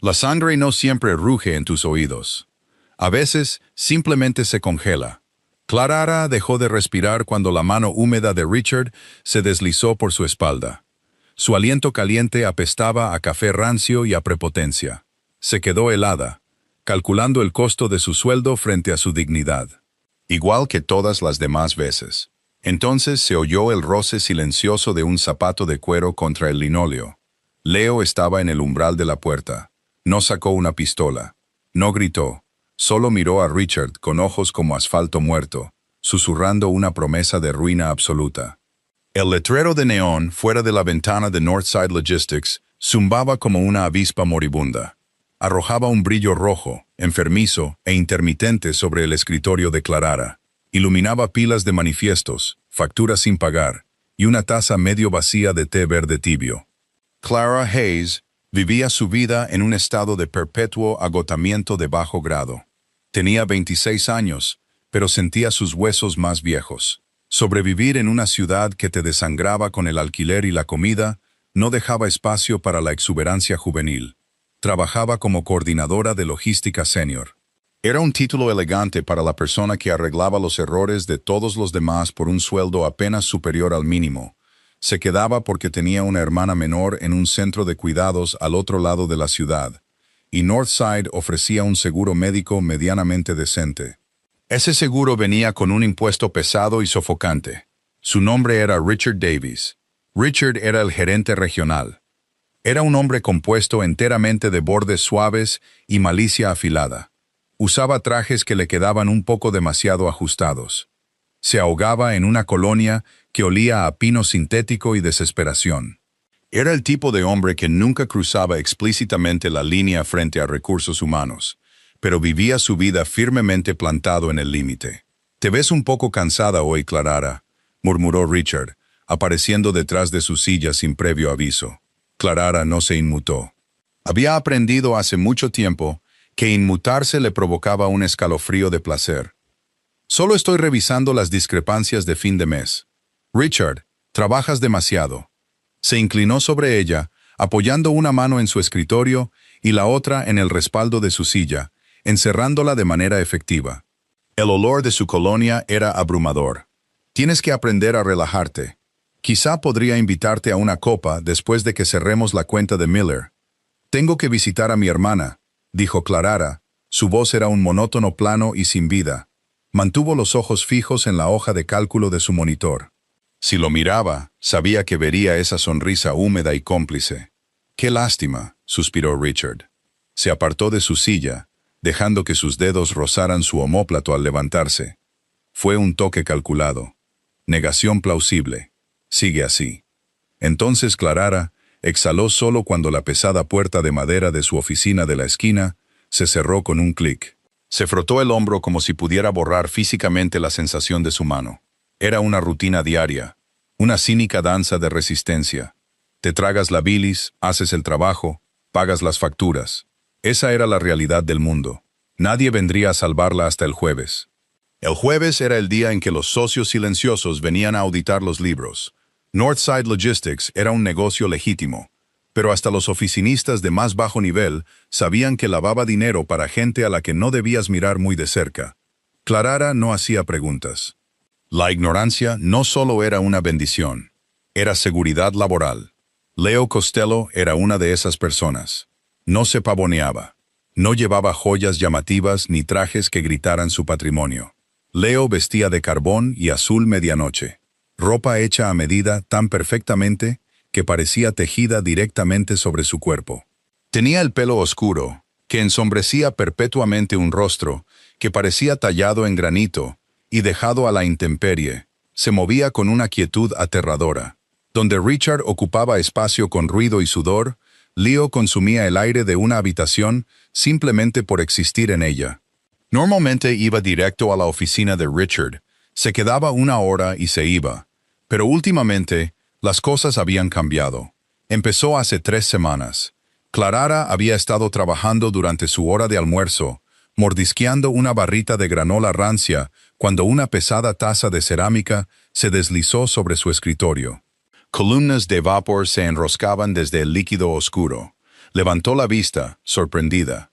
La sangre no siempre ruge en tus oídos. A veces simplemente se congela. Clara dejó de respirar cuando la mano húmeda de Richard se deslizó por su espalda. Su aliento caliente apestaba a café rancio y a prepotencia. Se quedó helada, calculando el costo de su sueldo frente a su dignidad. Igual que todas las demás veces. Entonces se oyó el roce silencioso de un zapato de cuero contra el linóleo. Leo estaba en el umbral de la puerta. No sacó una pistola. No gritó. Solo miró a Richard con ojos como asfalto muerto, susurrando una promesa de ruina absoluta. El letrero de neón fuera de la ventana de Northside Logistics zumbaba como una avispa moribunda. Arrojaba un brillo rojo, enfermizo e intermitente sobre el escritorio de Clara. Iluminaba pilas de manifiestos, facturas sin pagar y una taza medio vacía de té verde tibio. Clara Hayes vivía su vida en un estado de perpetuo agotamiento de bajo grado. Tenía 26 años, pero sentía sus huesos más viejos. Sobrevivir en una ciudad que te desangraba con el alquiler y la comida no dejaba espacio para la exuberancia juvenil. Trabajaba como coordinadora de logística senior. Era un título elegante para la persona que arreglaba los errores de todos los demás por un sueldo apenas superior al mínimo. Se quedaba porque tenía una hermana menor en un centro de cuidados al otro lado de la ciudad, y Northside ofrecía un seguro médico medianamente decente. Ese seguro venía con un impuesto pesado y sofocante. Su nombre era Richard Davies. Richard era el gerente regional. Era un hombre compuesto enteramente de bordes suaves y malicia afilada. Usaba trajes que le quedaban un poco demasiado ajustados. Se ahogaba en una colonia que olía a pino sintético y desesperación. Era el tipo de hombre que nunca cruzaba explícitamente la línea frente a recursos humanos, pero vivía su vida firmemente plantado en el límite. «Te ves un poco cansada hoy, Clara», murmuró Richard, apareciendo detrás de su silla sin previo aviso. Clara no se inmutó. Había aprendido hace mucho tiempo que inmutarse le provocaba un escalofrío de placer. «Solo estoy revisando las discrepancias de fin de mes. Richard, trabajas demasiado». Se inclinó sobre ella, apoyando una mano en su escritorio y la otra en el respaldo de su silla, encerrándola de manera efectiva. El olor de su colonia era abrumador. «Tienes que aprender a relajarte. Quizá podría invitarte a una copa después de que cerremos la cuenta de Miller». «Tengo que visitar a mi hermana», dijo Clara. Su voz era un monótono plano y sin vida. Mantuvo los ojos fijos en la hoja de cálculo de su monitor. Si lo miraba, sabía que vería esa sonrisa húmeda y cómplice. «Qué lástima», suspiró Richard. Se apartó de su silla, dejando que sus dedos rozaran su omóplato al levantarse. Fue un toque calculado. Negación plausible. Sigue así. Entonces Clara exhaló solo cuando la pesada puerta de madera de su oficina de la esquina se cerró con un clic. Se frotó el hombro como si pudiera borrar físicamente la sensación de su mano. Era una rutina diaria, una cínica danza de resistencia. Te tragas la bilis, haces el trabajo, pagas las facturas. Esa era la realidad del mundo. Nadie vendría a salvarla hasta el jueves. El jueves era el día en que los socios silenciosos venían a auditar los libros. Northside Logistics era un negocio legítimo, pero hasta los oficinistas de más bajo nivel sabían que lavaba dinero para gente a la que no debías mirar muy de cerca. Clara no hacía preguntas. La ignorancia no solo era una bendición, era seguridad laboral. Leo Costello era una de esas personas. No se pavoneaba. No llevaba joyas llamativas ni trajes que gritaran su patrimonio. Leo vestía de carbón y azul medianoche. Ropa hecha a medida tan perfectamente que parecía tejida directamente sobre su cuerpo. Tenía el pelo oscuro, que ensombrecía perpetuamente un rostro, que parecía tallado en granito y dejado a la intemperie. Se movía con una quietud aterradora. Donde Richard ocupaba espacio con ruido y sudor, Leo consumía el aire de una habitación simplemente por existir en ella. Normalmente iba directo a la oficina de Richard, se quedaba una hora y se iba. Pero últimamente, las cosas habían cambiado. Empezó hace 3 semanas. Clara había estado trabajando durante su hora de almuerzo, mordisqueando una barrita de granola rancia cuando una pesada taza de cerámica se deslizó sobre su escritorio. Columnas de vapor se enroscaban desde el líquido oscuro. Levantó la vista, sorprendida.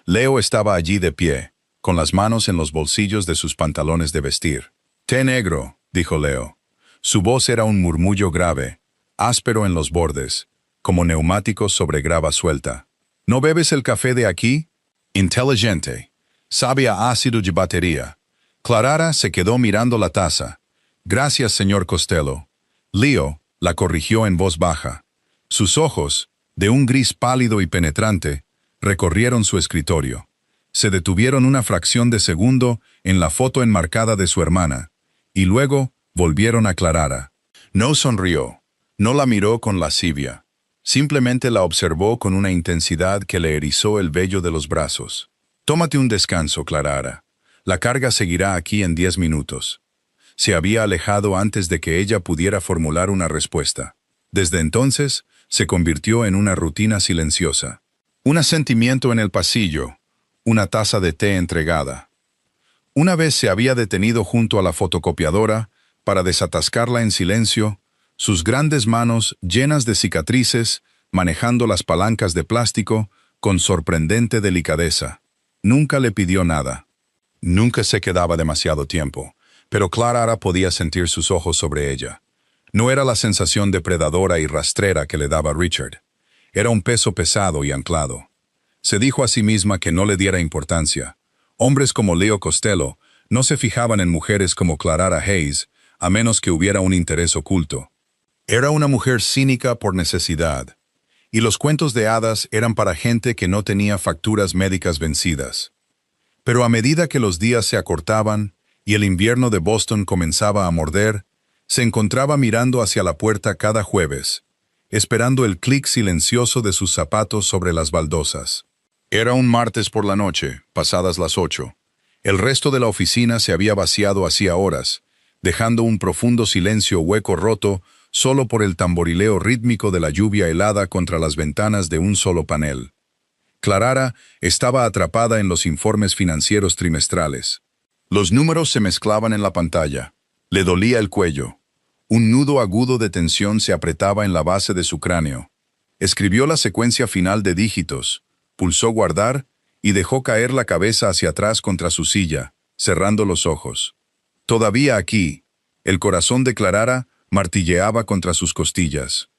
Leo estaba allí de pie, con las manos en los bolsillos de sus pantalones de vestir. «Té negro», dijo Leo. Su voz era un murmullo grave, áspero en los bordes, como neumáticos sobre grava suelta. «¿No bebes el café de aquí?» Inteligente. Sabe a ácido de batería. Clarara se quedó mirando la taza. «Gracias, señor Costello». Leo la corrigió en voz baja. Sus ojos, de un gris pálido y penetrante, recorrieron su escritorio. Se detuvieron una fracción de segundo en la foto enmarcada de su hermana, y luego volvieron a Clarara. No sonrió, no la miró con lascivia. Simplemente la observó con una intensidad que le erizó el vello de los brazos. «Tómate un descanso, Clarara. La carga seguirá aquí en 10 minutos». Se había alejado antes de que ella pudiera formular una respuesta. Desde entonces, se convirtió en una rutina silenciosa. Un asentimiento en el pasillo, una taza de té entregada. Una vez se había detenido junto a la fotocopiadora para desatascarla en silencio, sus grandes manos llenas de cicatrices, manejando las palancas de plástico con sorprendente delicadeza. Nunca le pidió nada. Nunca se quedaba demasiado tiempo, pero Clarara podía sentir sus ojos sobre ella. No era la sensación depredadora y rastrera que le daba Richard. Era un peso pesado y anclado. Se dijo a sí misma que no le diera importancia. Hombres como Leo Costello no se fijaban en mujeres como Clarara Hayes, a menos que hubiera un interés oculto. Era una mujer cínica por necesidad, y los cuentos de hadas eran para gente que no tenía facturas médicas vencidas. Pero a medida que los días se acortaban y el invierno de Boston comenzaba a morder, se encontraba mirando hacia la puerta cada jueves, esperando el clic silencioso de sus zapatos sobre las baldosas. Era un martes por la noche, pasadas las 8. El resto de la oficina se había vaciado hacía horas, dejando un profundo silencio hueco roto solo por el tamborileo rítmico de la lluvia helada contra las ventanas de un solo panel. Clarara estaba atrapada en los informes financieros trimestrales. Los números se mezclaban en la pantalla. Le dolía el cuello. Un nudo agudo de tensión se apretaba en la base de su cráneo. Escribió la secuencia final de dígitos, pulsó guardar y dejó caer la cabeza hacia atrás contra su silla, cerrando los ojos. Todavía aquí, el corazón de Clarara martilleaba contra sus costillas.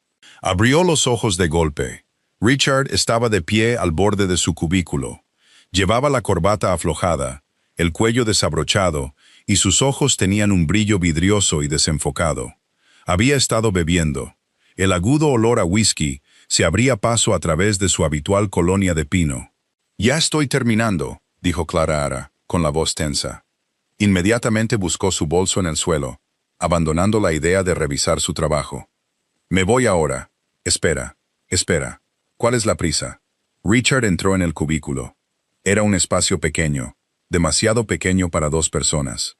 Abrió los ojos de golpe. Richard estaba de pie al borde de su cubículo. Llevaba la corbata aflojada, el cuello desabrochado, y sus ojos tenían un brillo vidrioso y desenfocado. Había estado bebiendo. El agudo olor a whisky se abría paso a través de su habitual colonia de pino. «Ya estoy terminando», dijo Clarara, con la voz tensa. Inmediatamente buscó su bolso en el suelo, abandonando la idea de revisar su trabajo. «Me voy ahora. Espera, espera. ¿Cuál es la prisa?» Richard entró en el cubículo. Era un espacio pequeño, demasiado pequeño para 2 personas.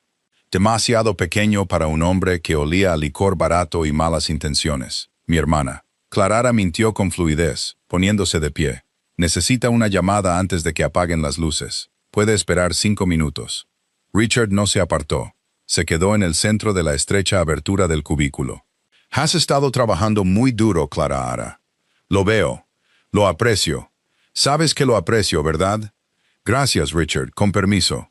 Demasiado pequeño para un hombre que olía a licor barato y malas intenciones. «Mi hermana». Clarara mintió con fluidez, poniéndose de pie. «Necesita una llamada antes de que apaguen las luces. Puede esperar 5 minutos». Richard no se apartó. Se quedó en el centro de la estrecha abertura del cubículo. «Has estado trabajando muy duro, Clarara. Lo veo. Lo aprecio. Sabes que lo aprecio, ¿verdad?» «Gracias, Richard. Con permiso».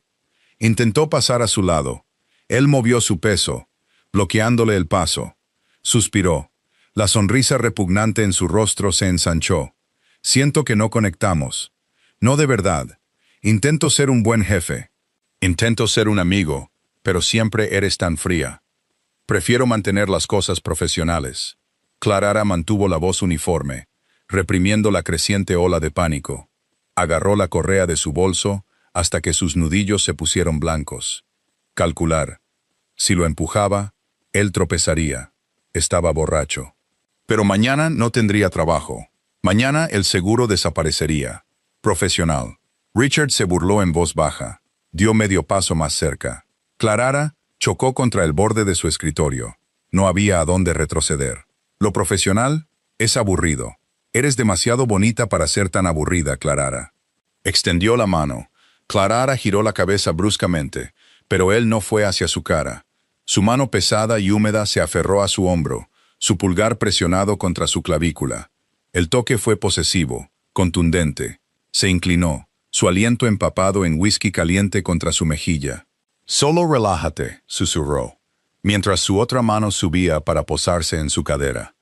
Intentó pasar a su lado. Él movió su peso, bloqueándole el paso. Suspiró. La sonrisa repugnante en su rostro se ensanchó. «Siento que no conectamos. No de verdad. Intento ser un buen jefe. Intento ser un amigo, pero siempre eres tan fría. Prefiero mantener las cosas profesionales». Clarara mantuvo la voz uniforme, reprimiendo la creciente ola de pánico. Agarró la correa de su bolso hasta que sus nudillos se pusieron blancos. Calcular. Si lo empujaba, él tropezaría. Estaba borracho. Pero mañana no tendría trabajo. Mañana el seguro desaparecería. Profesional. Richard se burló en voz baja. Dio medio paso más cerca. Clarara chocó contra el borde de su escritorio. No había a dónde retroceder. Lo profesional es aburrido. Eres demasiado bonita para ser tan aburrida, Clarara. Extendió la mano. Clarara giró la cabeza bruscamente, pero él no fue hacia su cara. Su mano pesada y húmeda se aferró a su hombro, su pulgar presionado contra su clavícula. El toque fue posesivo, contundente. Se inclinó, su aliento empapado en whisky caliente contra su mejilla. «Solo relájate», susurró, mientras su otra mano subía para posarse en su cadera.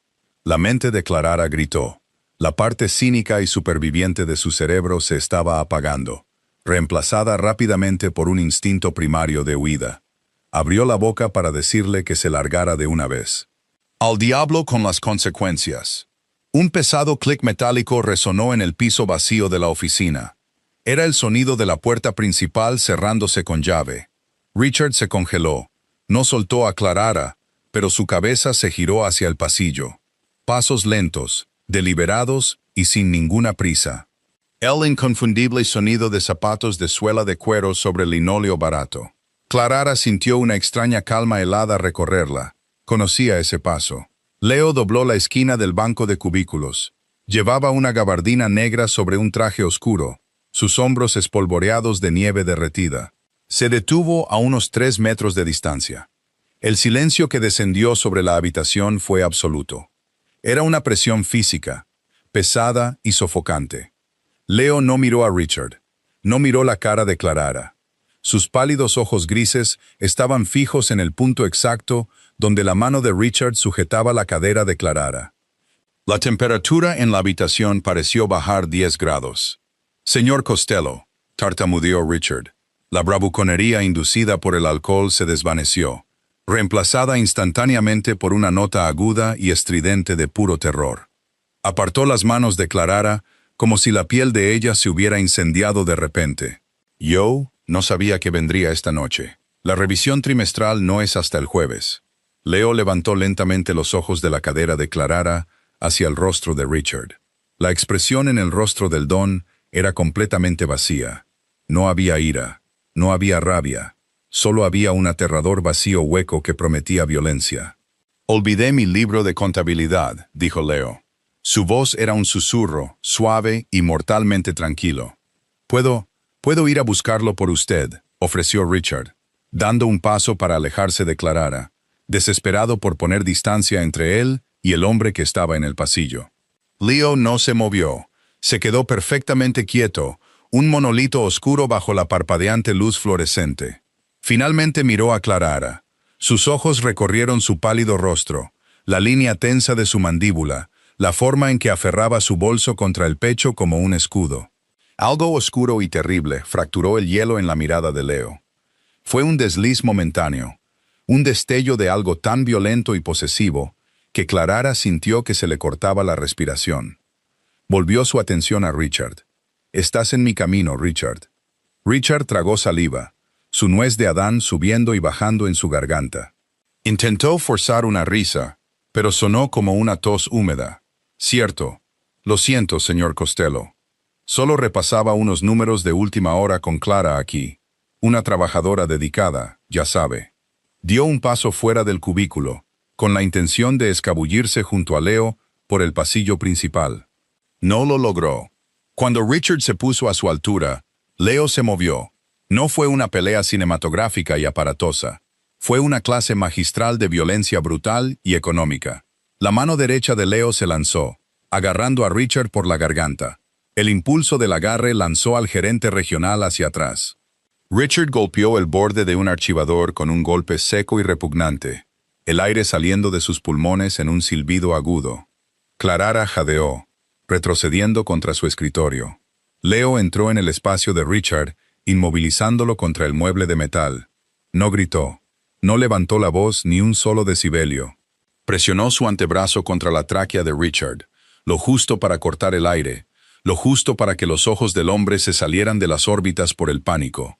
La mente de Clara gritó. La parte cínica y superviviente de su cerebro se estaba apagando, reemplazada rápidamente por un instinto primario de huida. Abrió la boca para decirle que se largara de una vez. «Al diablo con las consecuencias». Un pesado clic metálico resonó en el piso vacío de la oficina. Era el sonido de la puerta principal cerrándose con llave. Richard se congeló. No soltó a Clara, pero su cabeza se giró hacia el pasillo. Pasos lentos, deliberados y sin ninguna prisa. El inconfundible sonido de zapatos de suela de cuero sobre linóleo barato. Clara sintió una extraña calma helada recorrerla. Conocía ese paso. Leo dobló la esquina del banco de cubículos. Llevaba una gabardina negra sobre un traje oscuro, sus hombros espolvoreados de nieve derretida. Se detuvo a unos 3 metros de distancia. El silencio que descendió sobre la habitación fue absoluto. Era una presión física, pesada y sofocante. Leo no miró a Richard. No miró la cara de Clara. Sus pálidos ojos grises estaban fijos en el punto exacto donde la mano de Richard sujetaba la cadera de Clara. La temperatura en la habitación pareció bajar 10 grados. «Señor Costello», tartamudeó Richard. La bravuconería inducida por el alcohol se desvaneció, reemplazada instantáneamente por una nota aguda y estridente de puro terror. Apartó las manos de Clara como si la piel de ella se hubiera incendiado de repente. «Yo no sabía que vendría esta noche. La revisión trimestral no es hasta el jueves». Leo levantó lentamente los ojos de la cadera de Clara hacia el rostro de Richard. La expresión en el rostro del don era completamente vacía. No había ira, no había rabia, solo había un aterrador vacío hueco que prometía violencia. «Olvidé mi libro de contabilidad», dijo Leo. Su voz era un susurro, suave y mortalmente tranquilo. «Puedo ir a buscarlo por usted», ofreció Richard, dando un paso para alejarse de Clara, desesperado por poner distancia entre él y el hombre que estaba en el pasillo. Leo no se movió. Se quedó perfectamente quieto, un monolito oscuro bajo la parpadeante luz fluorescente. Finalmente miró a Clara. Sus ojos recorrieron su pálido rostro, la línea tensa de su mandíbula, la forma en que aferraba su bolso contra el pecho como un escudo. Algo oscuro y terrible fracturó el hielo en la mirada de Leo. Fue un desliz momentáneo, un destello de algo tan violento y posesivo que Clara sintió que se le cortaba la respiración. Volvió su atención a Richard. «Estás en mi camino, Richard». Richard tragó saliva, su nuez de Adán subiendo y bajando en su garganta. Intentó forzar una risa, pero sonó como una tos húmeda. «Cierto. Lo siento, señor Costello. Solo repasaba unos números de última hora con Clara aquí. Una trabajadora dedicada, ya sabe». Dio un paso fuera del cubículo, con la intención de escabullirse junto a Leo por el pasillo principal. No lo logró. Cuando Richard se puso a su altura, Leo se movió. No fue una pelea cinematográfica y aparatosa. Fue una clase magistral de violencia brutal y económica. La mano derecha de Leo se lanzó, agarrando a Richard por la garganta. El impulso del agarre lanzó al gerente regional hacia atrás. Richard golpeó el borde de un archivador con un golpe seco y repugnante, el aire saliendo de sus pulmones en un silbido agudo. Clara jadeó, retrocediendo contra su escritorio. Leo entró en el espacio de Richard, inmovilizándolo contra el mueble de metal. No gritó, no levantó la voz ni un solo decibelio. Presionó su antebrazo contra la tráquea de Richard, lo justo para cortar el aire, lo justo para que los ojos del hombre se salieran de las órbitas por el pánico.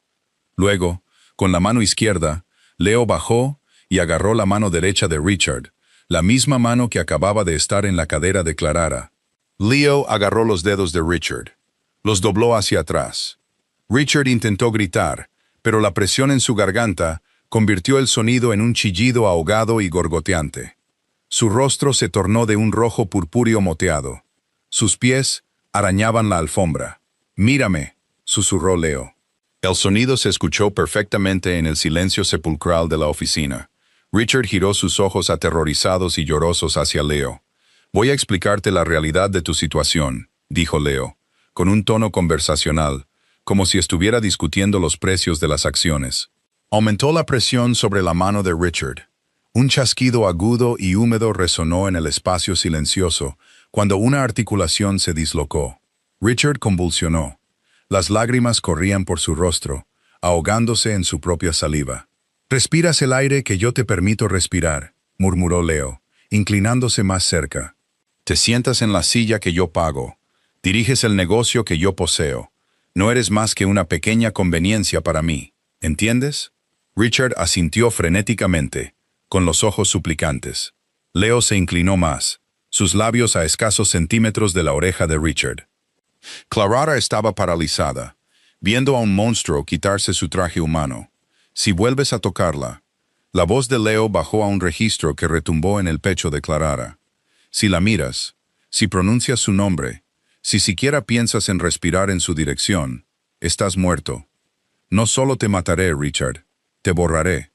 Luego, con la mano izquierda, Leo bajó y agarró la mano derecha de Richard, la misma mano que acababa de estar en la cadera de Clara. Leo agarró los dedos de Richard. Los dobló hacia atrás. Richard intentó gritar, pero la presión en su garganta convirtió el sonido en un chillido ahogado y gorgoteante. Su rostro se tornó de un rojo purpúreo moteado. Sus pies arañaban la alfombra. «Mírame», susurró Leo. El sonido se escuchó perfectamente en el silencio sepulcral de la oficina. Richard giró sus ojos aterrorizados y llorosos hacia Leo. «Voy a explicarte la realidad de tu situación», dijo Leo. con un tono conversacional, como si estuviera discutiendo los precios de las acciones. Aumentó la presión sobre la mano de Richard. Un chasquido agudo y húmedo resonó en el espacio silencioso cuando una articulación se dislocó. Richard convulsionó. Las lágrimas corrían por su rostro, ahogándose en su propia saliva. «Respiras el aire que yo te permito respirar», murmuró Leo, inclinándose más cerca. «Te sientas en la silla que yo pago. Diriges el negocio que yo poseo. No eres más que una pequeña conveniencia para mí. ¿Entiendes?» Richard asintió frenéticamente, con los ojos suplicantes. Leo se inclinó más, sus labios a escasos centímetros de la oreja de Richard. Clarara estaba paralizada, viendo a un monstruo quitarse su traje humano. «Si vuelves a tocarla». La voz de Leo bajó a un registro que retumbó en el pecho de Clarara. «Si la miras, si pronuncias su nombre, si siquiera piensas en respirar en su dirección, estás muerto. No solo te mataré, Richard, te borraré.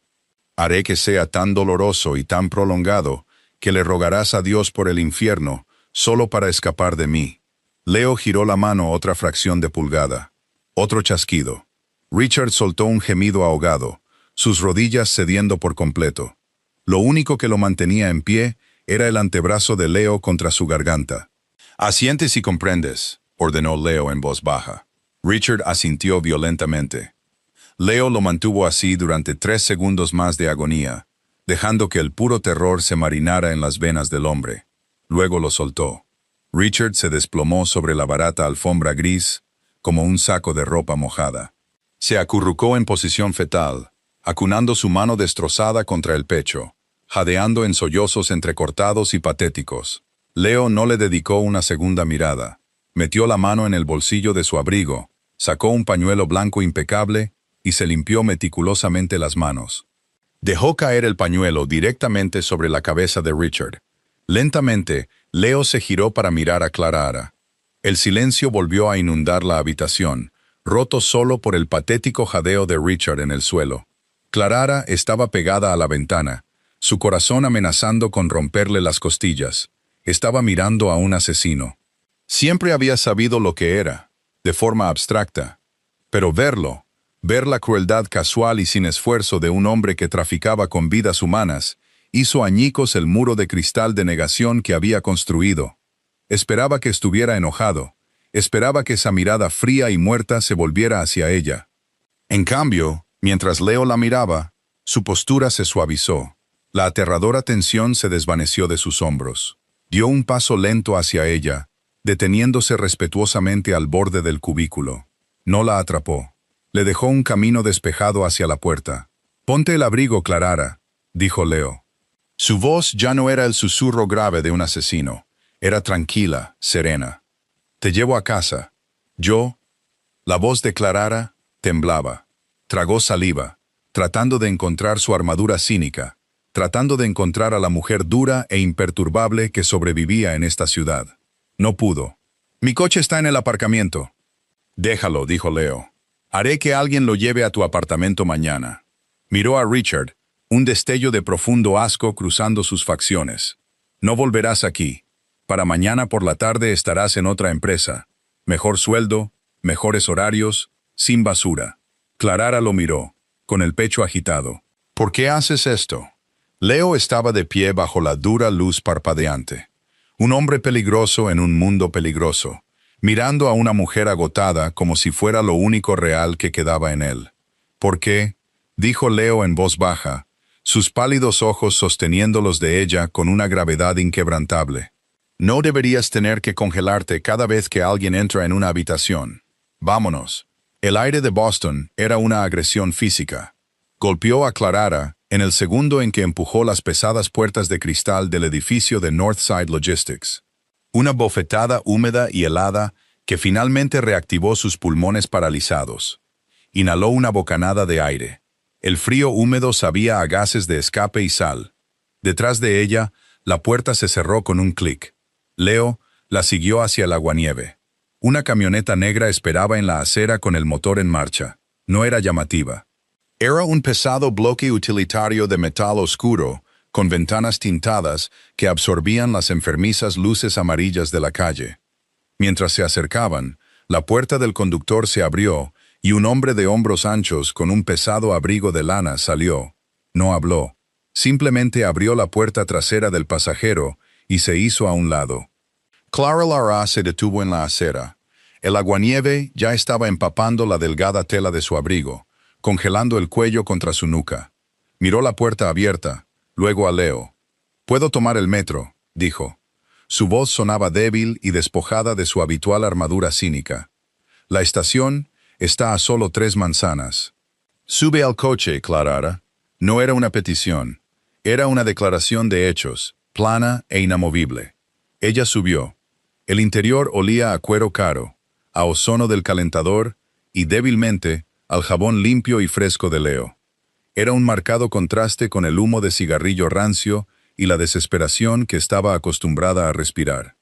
Haré que sea tan doloroso y tan prolongado que le rogarás a Dios por el infierno solo para escapar de mí». Leo giró la mano otra fracción de pulgada. Otro chasquido. Richard soltó un gemido ahogado, sus rodillas cediendo por completo. Lo único que lo mantenía en pie era el antebrazo de Leo contra su garganta. «Asiente si comprendes», ordenó Leo en voz baja. Richard asintió violentamente. Leo lo mantuvo así durante 3 segundos más de agonía, dejando que el puro terror se marinara en las venas del hombre. Luego lo soltó. Richard se desplomó sobre la barata alfombra gris, como un saco de ropa mojada. Se acurrucó en posición fetal, acunando su mano destrozada contra el pecho, jadeando en sollozos entrecortados y patéticos. Leo no le dedicó una segunda mirada. Metió la mano en el bolsillo de su abrigo, sacó un pañuelo blanco impecable y se limpió meticulosamente las manos. Dejó caer el pañuelo directamente sobre la cabeza de Richard. Lentamente, Leo se giró para mirar a Clarara. El silencio volvió a inundar la habitación, roto solo por el patético jadeo de Richard en el suelo. Clarara estaba pegada a la ventana, su corazón amenazando con romperle las costillas. Estaba mirando a un asesino. Siempre había sabido lo que era, de forma abstracta. Pero verlo, ver la crueldad casual y sin esfuerzo de un hombre que traficaba con vidas humanas, hizo añicos el muro de cristal de negación que había construido. Esperaba que estuviera enojado. Esperaba que esa mirada fría y muerta se volviera hacia ella. En cambio, mientras Leo la miraba, su postura se suavizó. La aterradora tensión se desvaneció de sus hombros. Dio un paso lento hacia ella, deteniéndose respetuosamente al borde del cubículo. No la atrapó. Le dejó un camino despejado hacia la puerta. «Ponte el abrigo, Clarara», dijo Leo. Su voz ya no era el susurro grave de un asesino. Era tranquila, serena. «Te llevo a casa». «Yo». La voz de Clarara temblaba. Tragó saliva, tratando de encontrar su armadura cínica, tratando de encontrar a la mujer dura e imperturbable que sobrevivía en esta ciudad. No pudo. «Mi coche está en el aparcamiento». «Déjalo», dijo Leo. «Haré que alguien lo lleve a tu apartamento mañana». Miró a Richard, un destello de profundo asco cruzando sus facciones. «No volverás aquí. Para mañana por la tarde estarás en otra empresa. Mejor sueldo, mejores horarios, sin basura». Clarara lo miró, con el pecho agitado. «¿Por qué haces esto?» Leo estaba de pie bajo la dura luz parpadeante. Un hombre peligroso en un mundo peligroso, mirando a una mujer agotada como si fuera lo único real que quedaba en él. «¿Por qué?», dijo Leo en voz baja, sus pálidos ojos sosteniendo los de ella con una gravedad inquebrantable. «No deberías tener que congelarte cada vez que alguien entra en una habitación. Vámonos». El aire de Boston era una agresión física. Golpeó a Clarara en el segundo en que empujó las pesadas puertas de cristal del edificio de Northside Logistics. Una bofetada húmeda y helada que finalmente reactivó sus pulmones paralizados. Inhaló una bocanada de aire. El frío húmedo sabía a gases de escape y sal. Detrás de ella, la puerta se cerró con un clic. Leo la siguió hacia el aguanieve. Una camioneta negra esperaba en la acera con el motor en marcha. No era llamativa. Era un pesado bloque utilitario de metal oscuro, con ventanas tintadas que absorbían las enfermizas luces amarillas de la calle. Mientras se acercaban, La puerta del conductor se abrió y un hombre de hombros anchos con un pesado abrigo de lana salió. No habló. Simplemente abrió la puerta trasera del pasajero y se hizo a un lado. Clara Lara se detuvo en la acera. El aguanieve ya estaba empapando la delgada tela de su abrigo, congelando el cuello contra su nuca. Miró la puerta abierta, luego a Leo. «Puedo tomar el metro», dijo. Su voz sonaba débil y despojada de su habitual armadura cínica. «La estación está a solo 3 manzanas». «Sube al coche, Clara». No era una petición. Era una declaración de hechos, plana e inamovible. Ella subió. El interior olía a cuero caro, a ozono del calentador y, débilmente, al jabón limpio y fresco de Leo. Era un marcado contraste con el humo de cigarrillo rancio y la desesperación que estaba acostumbrada a respirar.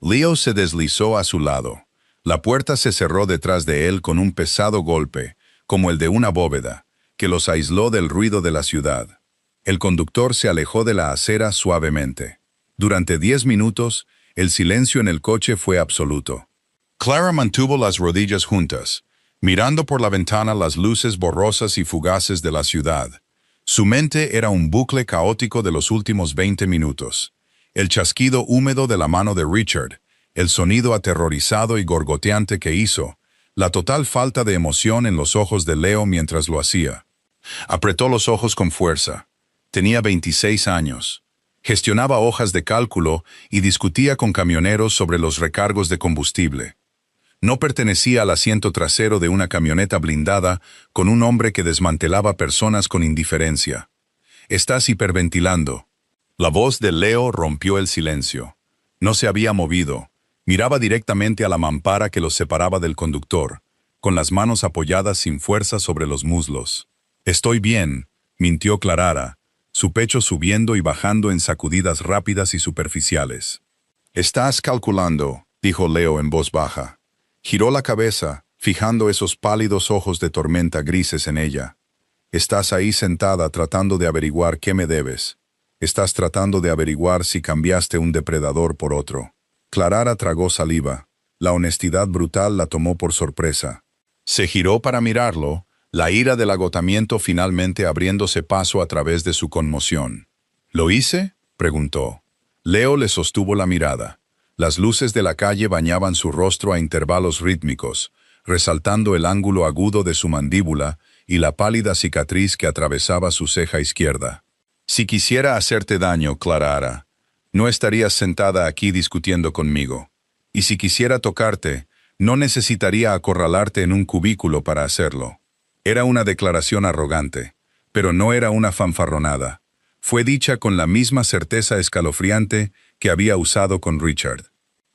Leo se deslizó a su lado. La puerta se cerró detrás de él con un pesado golpe, como el de una bóveda, que los aisló del ruido de la ciudad. El conductor se alejó de la acera suavemente. Durante 10 minutos, el silencio en el coche fue absoluto. Clara mantuvo las rodillas juntas, mirando por la ventana las luces borrosas y fugaces de la ciudad. Su mente era un bucle caótico de los últimos 20 minutos. El chasquido húmedo de la mano de Richard, el sonido aterrorizado y gorgoteante que hizo, la total falta de emoción en los ojos de Leo mientras lo hacía. Apretó los ojos con fuerza. Tenía 26 años. Gestionaba hojas de cálculo y discutía con camioneros sobre los recargos de combustible. No pertenecía al asiento trasero de una camioneta blindada con un hombre que desmantelaba personas con indiferencia. «Estás hiperventilando». La voz de Leo rompió el silencio. No se había movido. Miraba directamente a la mampara que los separaba del conductor, con las manos apoyadas sin fuerza sobre los muslos. «Estoy bien», mintió Clara, su pecho subiendo y bajando en sacudidas rápidas y superficiales. «Estás calculando», dijo Leo en voz baja. Giró la cabeza, fijando esos pálidos ojos de tormenta grises en ella. «Estás ahí sentada tratando de averiguar qué me debes. Estás tratando de averiguar si cambiaste un depredador por otro». Clara tragó saliva. La honestidad brutal la tomó por sorpresa. Se giró para mirarlo, la ira del agotamiento finalmente abriéndose paso a través de su conmoción. «¿Lo hice?», preguntó. Leo le sostuvo la mirada. Las luces de la calle bañaban su rostro a intervalos rítmicos, resaltando el ángulo agudo de su mandíbula y la pálida cicatriz que atravesaba su ceja izquierda. «Si quisiera hacerte daño, Clara, no estarías sentada aquí discutiendo conmigo. Y si quisiera tocarte, no necesitaría acorralarte en un cubículo para hacerlo». Era una declaración arrogante, pero no era una fanfarronada. Fue dicha con la misma certeza escalofriante que había usado con Richard.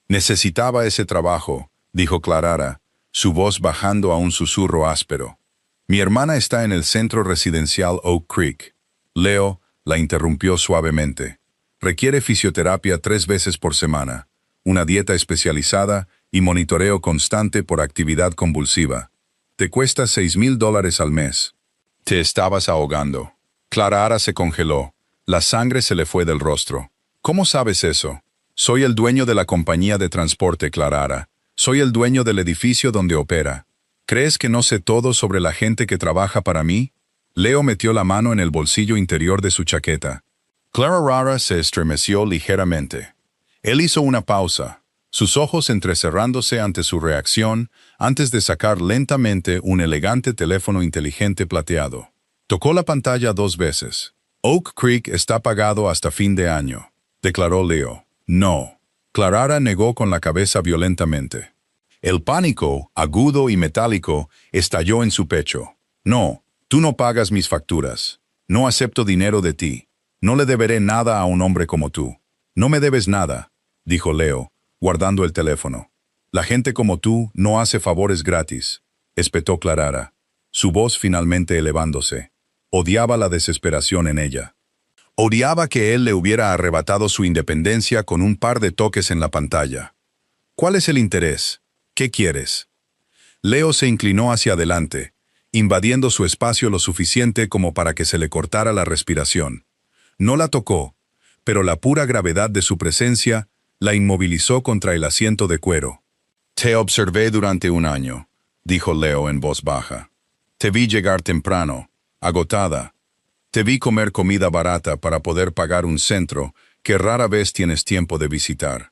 «Necesitaba ese trabajo», dijo Clara, su voz bajando a un susurro áspero. «Mi hermana está en el centro residencial Oak Creek». Leo la interrumpió suavemente. «Requiere fisioterapia 3 veces por semana, una dieta especializada y monitoreo constante por actividad convulsiva. Te cuesta $6,000 al mes». «Te estabas ahogando». Clara se congeló. La sangre se le fue del rostro. «¿Cómo sabes eso?» «Soy el dueño de la compañía de transporte, Clara. Soy el dueño del edificio donde opera. ¿Crees que no sé todo sobre la gente que trabaja para mí?» Leo metió la mano en el bolsillo interior de su chaqueta. Clara se estremeció ligeramente. Él hizo una pausa, sus ojos entrecerrándose ante su reacción antes de sacar lentamente un elegante teléfono inteligente plateado. Tocó la pantalla 2 veces. «Oak Creek está pagado hasta fin de año», declaró Leo. «No». Clara negó con la cabeza violentamente. El pánico, agudo y metálico, estalló en su pecho. «No, tú no pagas mis facturas. No acepto dinero de ti. No le deberé nada a un hombre como tú». «No me debes nada», dijo Leo, guardando el teléfono. «La gente como tú no hace favores gratis», espetó Clara, su voz finalmente elevándose. Odiaba la desesperación en ella. Odiaba que él le hubiera arrebatado su independencia con un par de toques en la pantalla. «¿Cuál es el interés? ¿Qué quieres?» Leo se inclinó hacia adelante, invadiendo su espacio lo suficiente como para que se le cortara la respiración. No la tocó, pero la pura gravedad de su presencia la inmovilizó contra el asiento de cuero. Te observé durante un año, dijo Leo en voz baja. Te vi llegar temprano, agotada. Te vi comer comida barata para poder pagar un centro que rara vez tienes tiempo de visitar.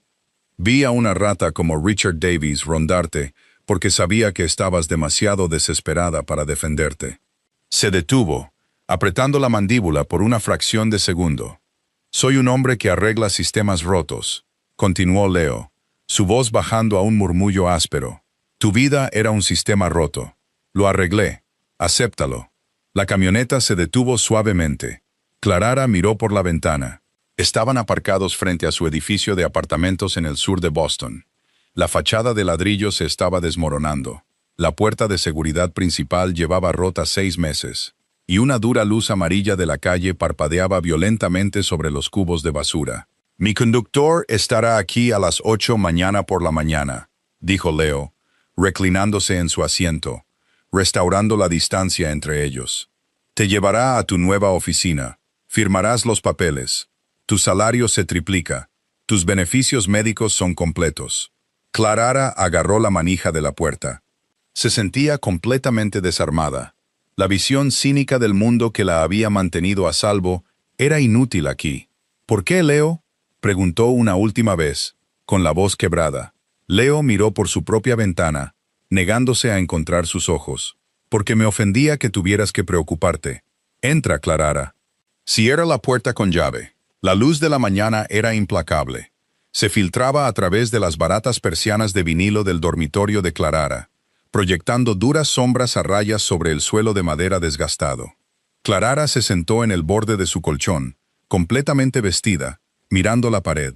Vi a una rata como Richard Davies rondarte porque sabía que estabas demasiado desesperada para defenderte. Se detuvo, apretando la mandíbula por una fracción de segundo. Soy un hombre que arregla sistemas rotos, continuó Leo, su voz bajando a un murmullo áspero. Tu vida era un sistema roto. Lo arreglé. Acéptalo. La camioneta se detuvo suavemente. Clarara miró por la ventana. Estaban aparcados frente a su edificio de apartamentos en el sur de Boston. La fachada de ladrillo se estaba desmoronando. La puerta de seguridad principal llevaba rota 6 meses, y una dura luz amarilla de la calle parpadeaba violentamente sobre los cubos de basura. Mi conductor estará aquí a las 8 mañana por la mañana, dijo Leo, reclinándose en su asiento, restaurando la distancia entre ellos. Te llevará a tu nueva oficina. Firmarás los papeles. Tu salario se triplica. Tus beneficios médicos son completos. Clarara agarró la manija de la puerta. Se sentía completamente desarmada. La visión cínica del mundo que la había mantenido a salvo era inútil aquí. ¿Por qué, Leo?, preguntó una última vez, con la voz quebrada. Leo miró por su propia ventana, negándose a encontrar sus ojos. Porque me ofendía que tuvieras que preocuparte. Entra, Clarara. Cierra la puerta con llave. La luz de la mañana era implacable. Se filtraba a través de las baratas persianas de vinilo del dormitorio de Clarara, proyectando duras sombras a rayas sobre el suelo de madera desgastado. Clarara se sentó en el borde de su colchón, completamente vestida, mirando la pared.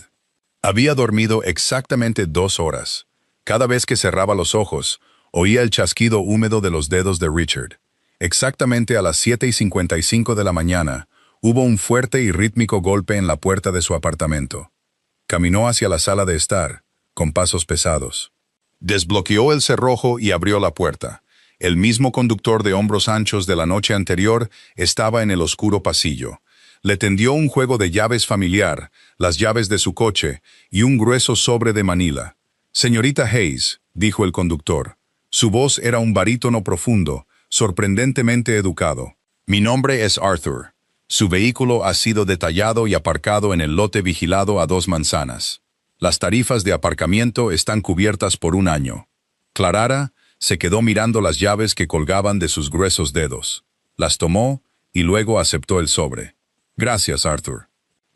Había dormido exactamente 2 horas. Cada vez que cerraba los ojos, oía el chasquido húmedo de los dedos de Richard. Exactamente a las 7:55 de la mañana, hubo un fuerte y rítmico golpe en la puerta de su apartamento. Caminó hacia la sala de estar, con pasos pesados. Desbloqueó el cerrojo y abrió la puerta. El mismo conductor de hombros anchos de la noche anterior estaba en el oscuro pasillo. Le tendió un juego de llaves familiar, las llaves de su coche y un grueso sobre de Manila. «Señorita Hayes», dijo el conductor. Su voz era un barítono profundo, sorprendentemente educado. «Mi nombre es Arthur. Su vehículo ha sido detallado y aparcado en el lote vigilado a 2 manzanas. Las tarifas de aparcamiento están cubiertas por 1 año». Clarara se quedó mirando las llaves que colgaban de sus gruesos dedos. Las tomó y luego aceptó el sobre. «Gracias, Arthur.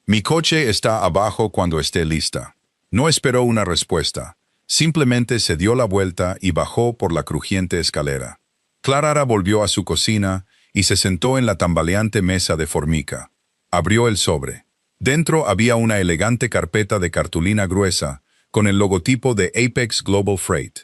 Mi coche está abajo cuando esté lista». No esperó una respuesta. Simplemente se dio la vuelta y bajó por la crujiente escalera. Clarara volvió a su cocina y se sentó en la tambaleante mesa de formica. Abrió el sobre. Dentro había una elegante carpeta de cartulina gruesa con el logotipo de Apex Global Freight.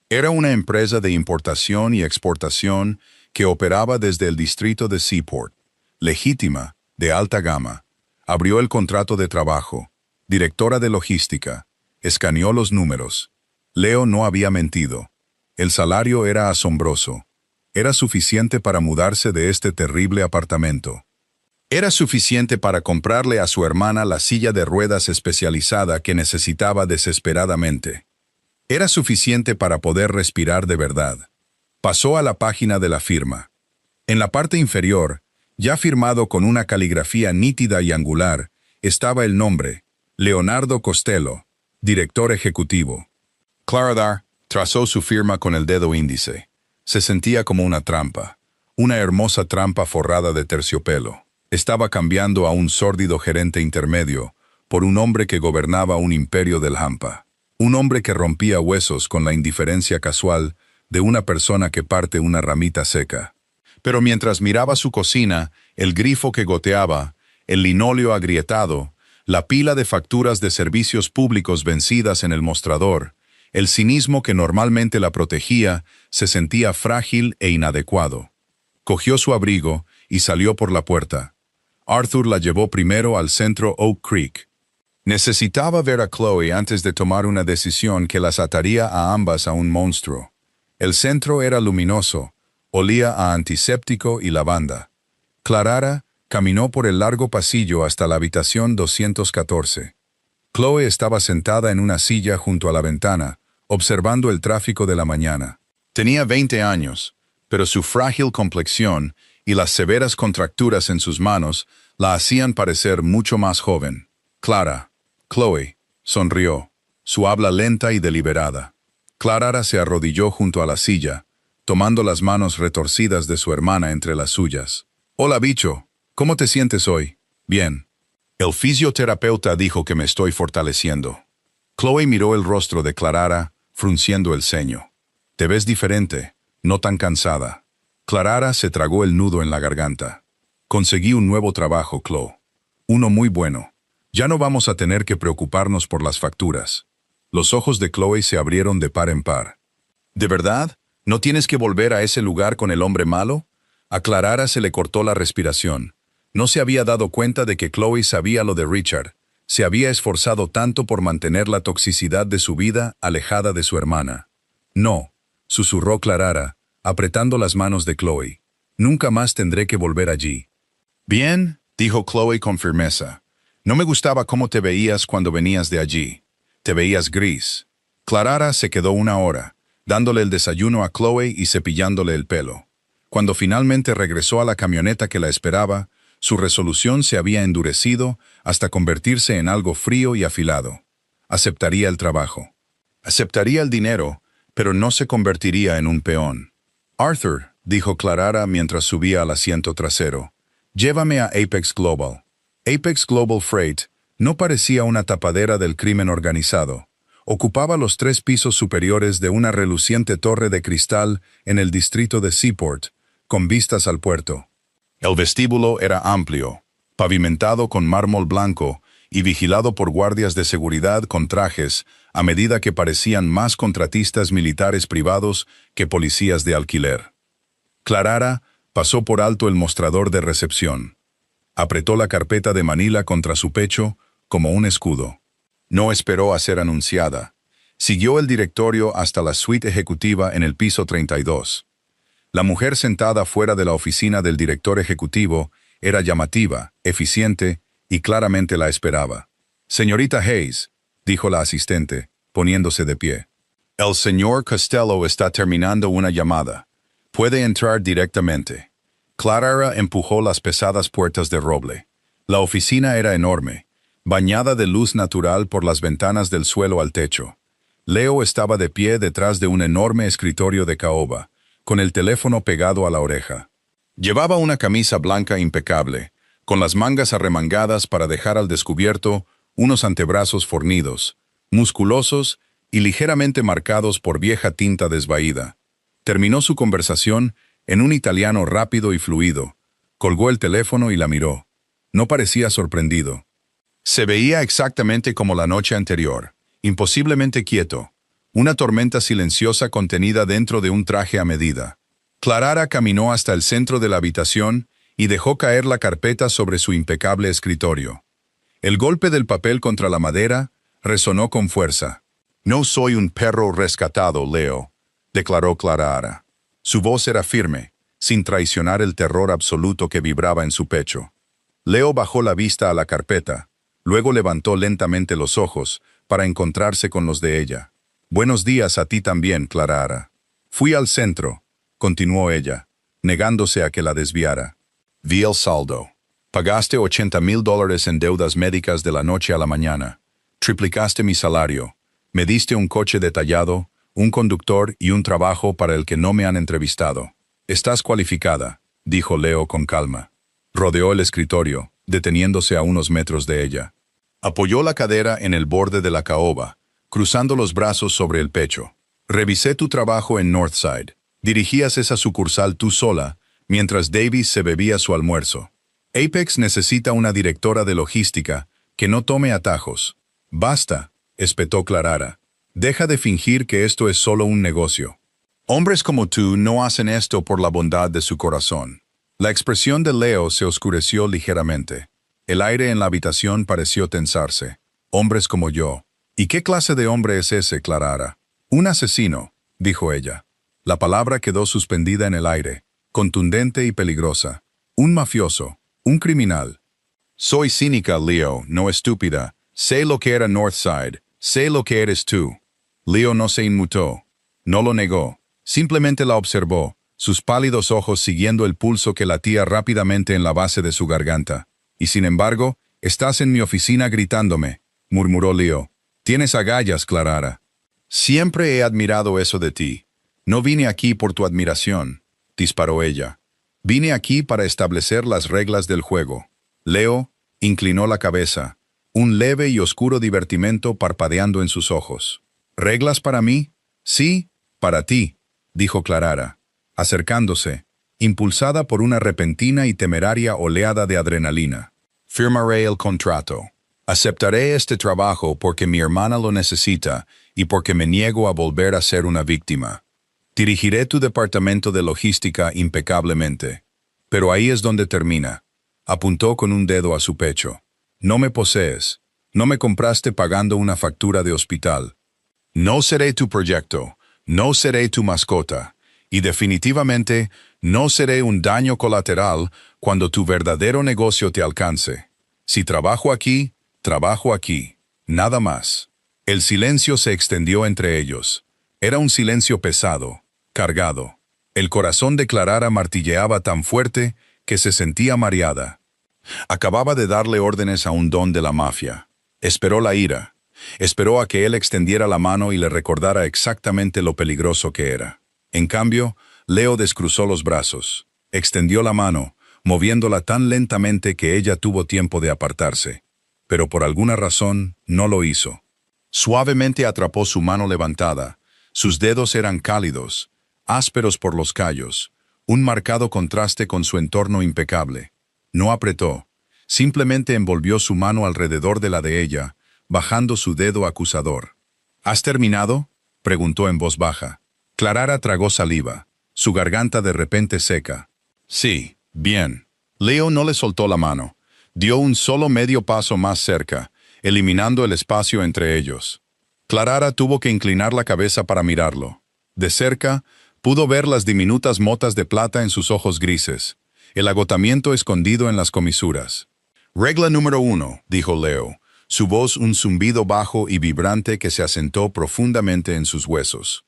Era una empresa de importación y exportación que operaba desde el distrito de Seaport. Legítima, de alta gama. Abrió el contrato de trabajo. Directora de logística. Escaneó los números. Leo no había mentido. El salario era asombroso. Era suficiente para mudarse de este terrible apartamento. Era suficiente para comprarle a su hermana la silla de ruedas especializada que necesitaba desesperadamente. Era suficiente para poder respirar de verdad. Pasó a la página de la firma. En la parte inferior, ya firmado con una caligrafía nítida y angular, estaba el nombre, Leonardo Costello, director ejecutivo. Clarara trazó su firma con el dedo índice. Se sentía como una trampa, una hermosa trampa forrada de terciopelo. Estaba cambiando a un sórdido gerente intermedio por un hombre que gobernaba un imperio del hampa. Un hombre que rompía huesos con la indiferencia casual de una persona que parte una ramita seca. Pero mientras miraba su cocina, el grifo que goteaba, el linóleo agrietado, la pila de facturas de servicios públicos vencidas en el mostrador, el cinismo que normalmente la protegía, se sentía frágil e inadecuado. Cogió su abrigo y salió por la puerta. Arthur la llevó primero al centro Oak Creek. Necesitaba ver a Chloe antes de tomar una decisión que las ataría a ambas a un monstruo. El centro era luminoso, olía a antiséptico y lavanda. Clarara caminó por el largo pasillo hasta la habitación 214. Chloe estaba sentada en una silla junto a la ventana, observando el tráfico de la mañana. Tenía 20 años, pero su frágil complexión y las severas contracturas en sus manos la hacían parecer mucho más joven. Clara, Chloe, sonrió, su habla lenta y deliberada. Clara se arrodilló junto a la silla, tomando las manos retorcidas de su hermana entre las suyas. «Hola, bicho. ¿Cómo te sientes hoy?» «Bien. El fisioterapeuta dijo que me estoy fortaleciendo». Chloe miró el rostro de Clara, frunciendo el ceño. «Te ves diferente, no tan cansada». Clara se tragó el nudo en la garganta. «Conseguí un nuevo trabajo, Chloe. Uno muy bueno. Ya no vamos a tener que preocuparnos por las facturas». Los ojos de Chloe se abrieron de par en par. «¿De verdad? ¿No tienes que volver a ese lugar con el hombre malo?» A Clara se le cortó la respiración. No se había dado cuenta de que Chloe sabía lo de Richard. Se había esforzado tanto por mantener la toxicidad de su vida alejada de su hermana. «No», susurró Clara, apretando las manos de Chloe. «Nunca más tendré que volver allí». «Bien», dijo Chloe con firmeza. «No me gustaba cómo te veías cuando venías de allí. Te veías gris». Clara se quedó una hora, dándole el desayuno a Chloe y cepillándole el pelo. Cuando finalmente regresó a la camioneta que la esperaba, su resolución se había endurecido hasta convertirse en algo frío y afilado. Aceptaría el trabajo. Aceptaría el dinero, pero no se convertiría en un peón. «Arthur», dijo Clara mientras subía al asiento trasero, «llévame a Apex Global». Apex Global Freight no parecía una tapadera del crimen organizado. Ocupaba los 3 pisos superiores de una reluciente torre de cristal en el distrito de Seaport, con vistas al puerto. El vestíbulo era amplio, pavimentado con mármol blanco y vigilado por guardias de seguridad con trajes a medida que parecían más contratistas militares privados que policías de alquiler. Clara pasó por alto el mostrador de recepción. Apretó la carpeta de Manila contra su pecho como un escudo. No esperó a ser anunciada. Siguió el directorio hasta la suite ejecutiva en el piso 32. La mujer sentada fuera de la oficina del director ejecutivo era llamativa, eficiente y claramente la esperaba. «Señorita Hayes», dijo la asistente, poniéndose de pie. «El señor Costello está terminando una llamada. Puede entrar directamente». Clara empujó las pesadas puertas de roble. La oficina era enorme, bañada de luz natural por las ventanas del suelo al techo. Leo estaba de pie detrás de un enorme escritorio de caoba, con el teléfono pegado a la oreja. Llevaba una camisa blanca impecable, con las mangas arremangadas para dejar al descubierto unos antebrazos fornidos, musculosos y ligeramente marcados por vieja tinta desvaída. Terminó su conversación en un italiano rápido y fluido. Colgó el teléfono y la miró. No parecía sorprendido. Se veía exactamente como la noche anterior, imposiblemente quieto, una tormenta silenciosa contenida dentro de un traje a medida. Clara caminó hasta el centro de la habitación y dejó caer la carpeta sobre su impecable escritorio. El golpe del papel contra la madera resonó con fuerza. «No soy un perro rescatado, Leo», declaró Clara. Su voz era firme, sin traicionar el terror absoluto que vibraba en su pecho. Leo bajó la vista a la carpeta, luego levantó lentamente los ojos para encontrarse con los de ella. «Buenos días a ti también, Clara». «Fui al centro», continuó ella, negándose a que la desviara. «Vi el saldo. Pagaste $80,000 en deudas médicas de la noche a la mañana. Triplicaste mi salario. Me diste un coche detallado, un conductor y un trabajo para el que no me han entrevistado. Estás cualificada», dijo Leo con calma. Rodeó el escritorio, deteniéndose a unos metros de ella. Apoyó la cadera en el borde de la caoba, cruzando los brazos sobre el pecho. «Revisé tu trabajo en Northside. Dirigías esa sucursal tú sola, mientras Davis se bebía su almuerzo. Apex necesita una directora de logística que no tome atajos». «Basta», espetó Clara. «Deja de fingir que esto es solo un negocio. Hombres como tú no hacen esto por la bondad de su corazón». La expresión de Leo se oscureció ligeramente. El aire en la habitación pareció tensarse. «Hombres como yo». «¿Y qué clase de hombre es ese, Clara?» «Un asesino», dijo ella. La palabra quedó suspendida en el aire, contundente y peligrosa. «Un mafioso, un criminal». «Soy cínica, Leo, no estúpida. Sé lo que era Northside. Sé lo que eres tú». Leo no se inmutó. No lo negó. Simplemente la observó, sus pálidos ojos siguiendo el pulso que latía rápidamente en la base de su garganta. Y sin embargo, estás en mi oficina gritándome, murmuró Leo. Tienes agallas, Clarara. Siempre he admirado eso de ti. No vine aquí por tu admiración, disparó ella. Vine aquí para establecer las reglas del juego. Leo inclinó la cabeza, un leve y oscuro divertimento parpadeando en sus ojos. ¿Reglas para mí? Sí, para ti, dijo Clarara, acercándose, impulsada por una repentina y temeraria oleada de adrenalina. Firmaré el contrato. Aceptaré este trabajo porque mi hermana lo necesita y porque me niego a volver a ser una víctima. Dirigiré tu departamento de logística impecablemente. Pero ahí es donde termina. Apuntó con un dedo a su pecho. No me posees. No me compraste pagando una factura de hospital. No seré tu proyecto. No seré tu mascota. Y definitivamente no seré un daño colateral cuando tu verdadero negocio te alcance. Si trabajo aquí, nada más. El silencio se extendió entre ellos. Era un silencio pesado, cargado. El corazón de Clarara martilleaba tan fuerte que se sentía mareada. Acababa de darle órdenes a un don de la mafia. Esperó la ira. Esperó a que él extendiera la mano y le recordara exactamente lo peligroso que era. En cambio, Leo descruzó los brazos. Extendió la mano, moviéndola tan lentamente que ella tuvo tiempo de apartarse. Pero por alguna razón no lo hizo. Suavemente atrapó su mano levantada. Sus dedos eran cálidos, ásperos por los callos, un marcado contraste con su entorno impecable. No apretó, simplemente envolvió su mano alrededor de la de ella, bajando su dedo acusador. ¿Has terminado?, preguntó en voz baja. Clarara tragó saliva, su garganta de repente seca. Sí, bien. Leo no le soltó la mano. Dio un solo medio paso más cerca, eliminando el espacio entre ellos. Clarara tuvo que inclinar la cabeza para mirarlo. De cerca, pudo ver las diminutas motas de plata en sus ojos grises, el agotamiento escondido en las comisuras. Regla número 1, dijo Leo, su voz un zumbido bajo y vibrante que se asentó profundamente en sus huesos.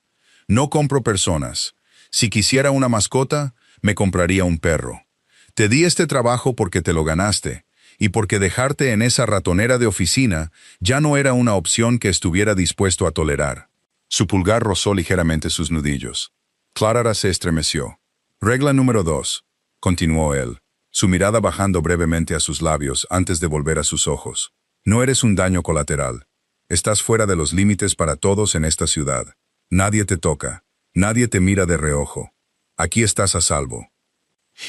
No compro personas. Si quisiera una mascota, me compraría un perro. Te di este trabajo porque te lo ganaste, y porque dejarte en esa ratonera de oficina ya no era una opción que estuviera dispuesto a tolerar. Su pulgar rozó ligeramente sus nudillos. Clarara se estremeció. Regla número 2, continuó él, su mirada bajando brevemente a sus labios antes de volver a sus ojos. No eres un daño colateral. Estás fuera de los límites para todos en esta ciudad. Nadie te toca. Nadie te mira de reojo. Aquí estás a salvo.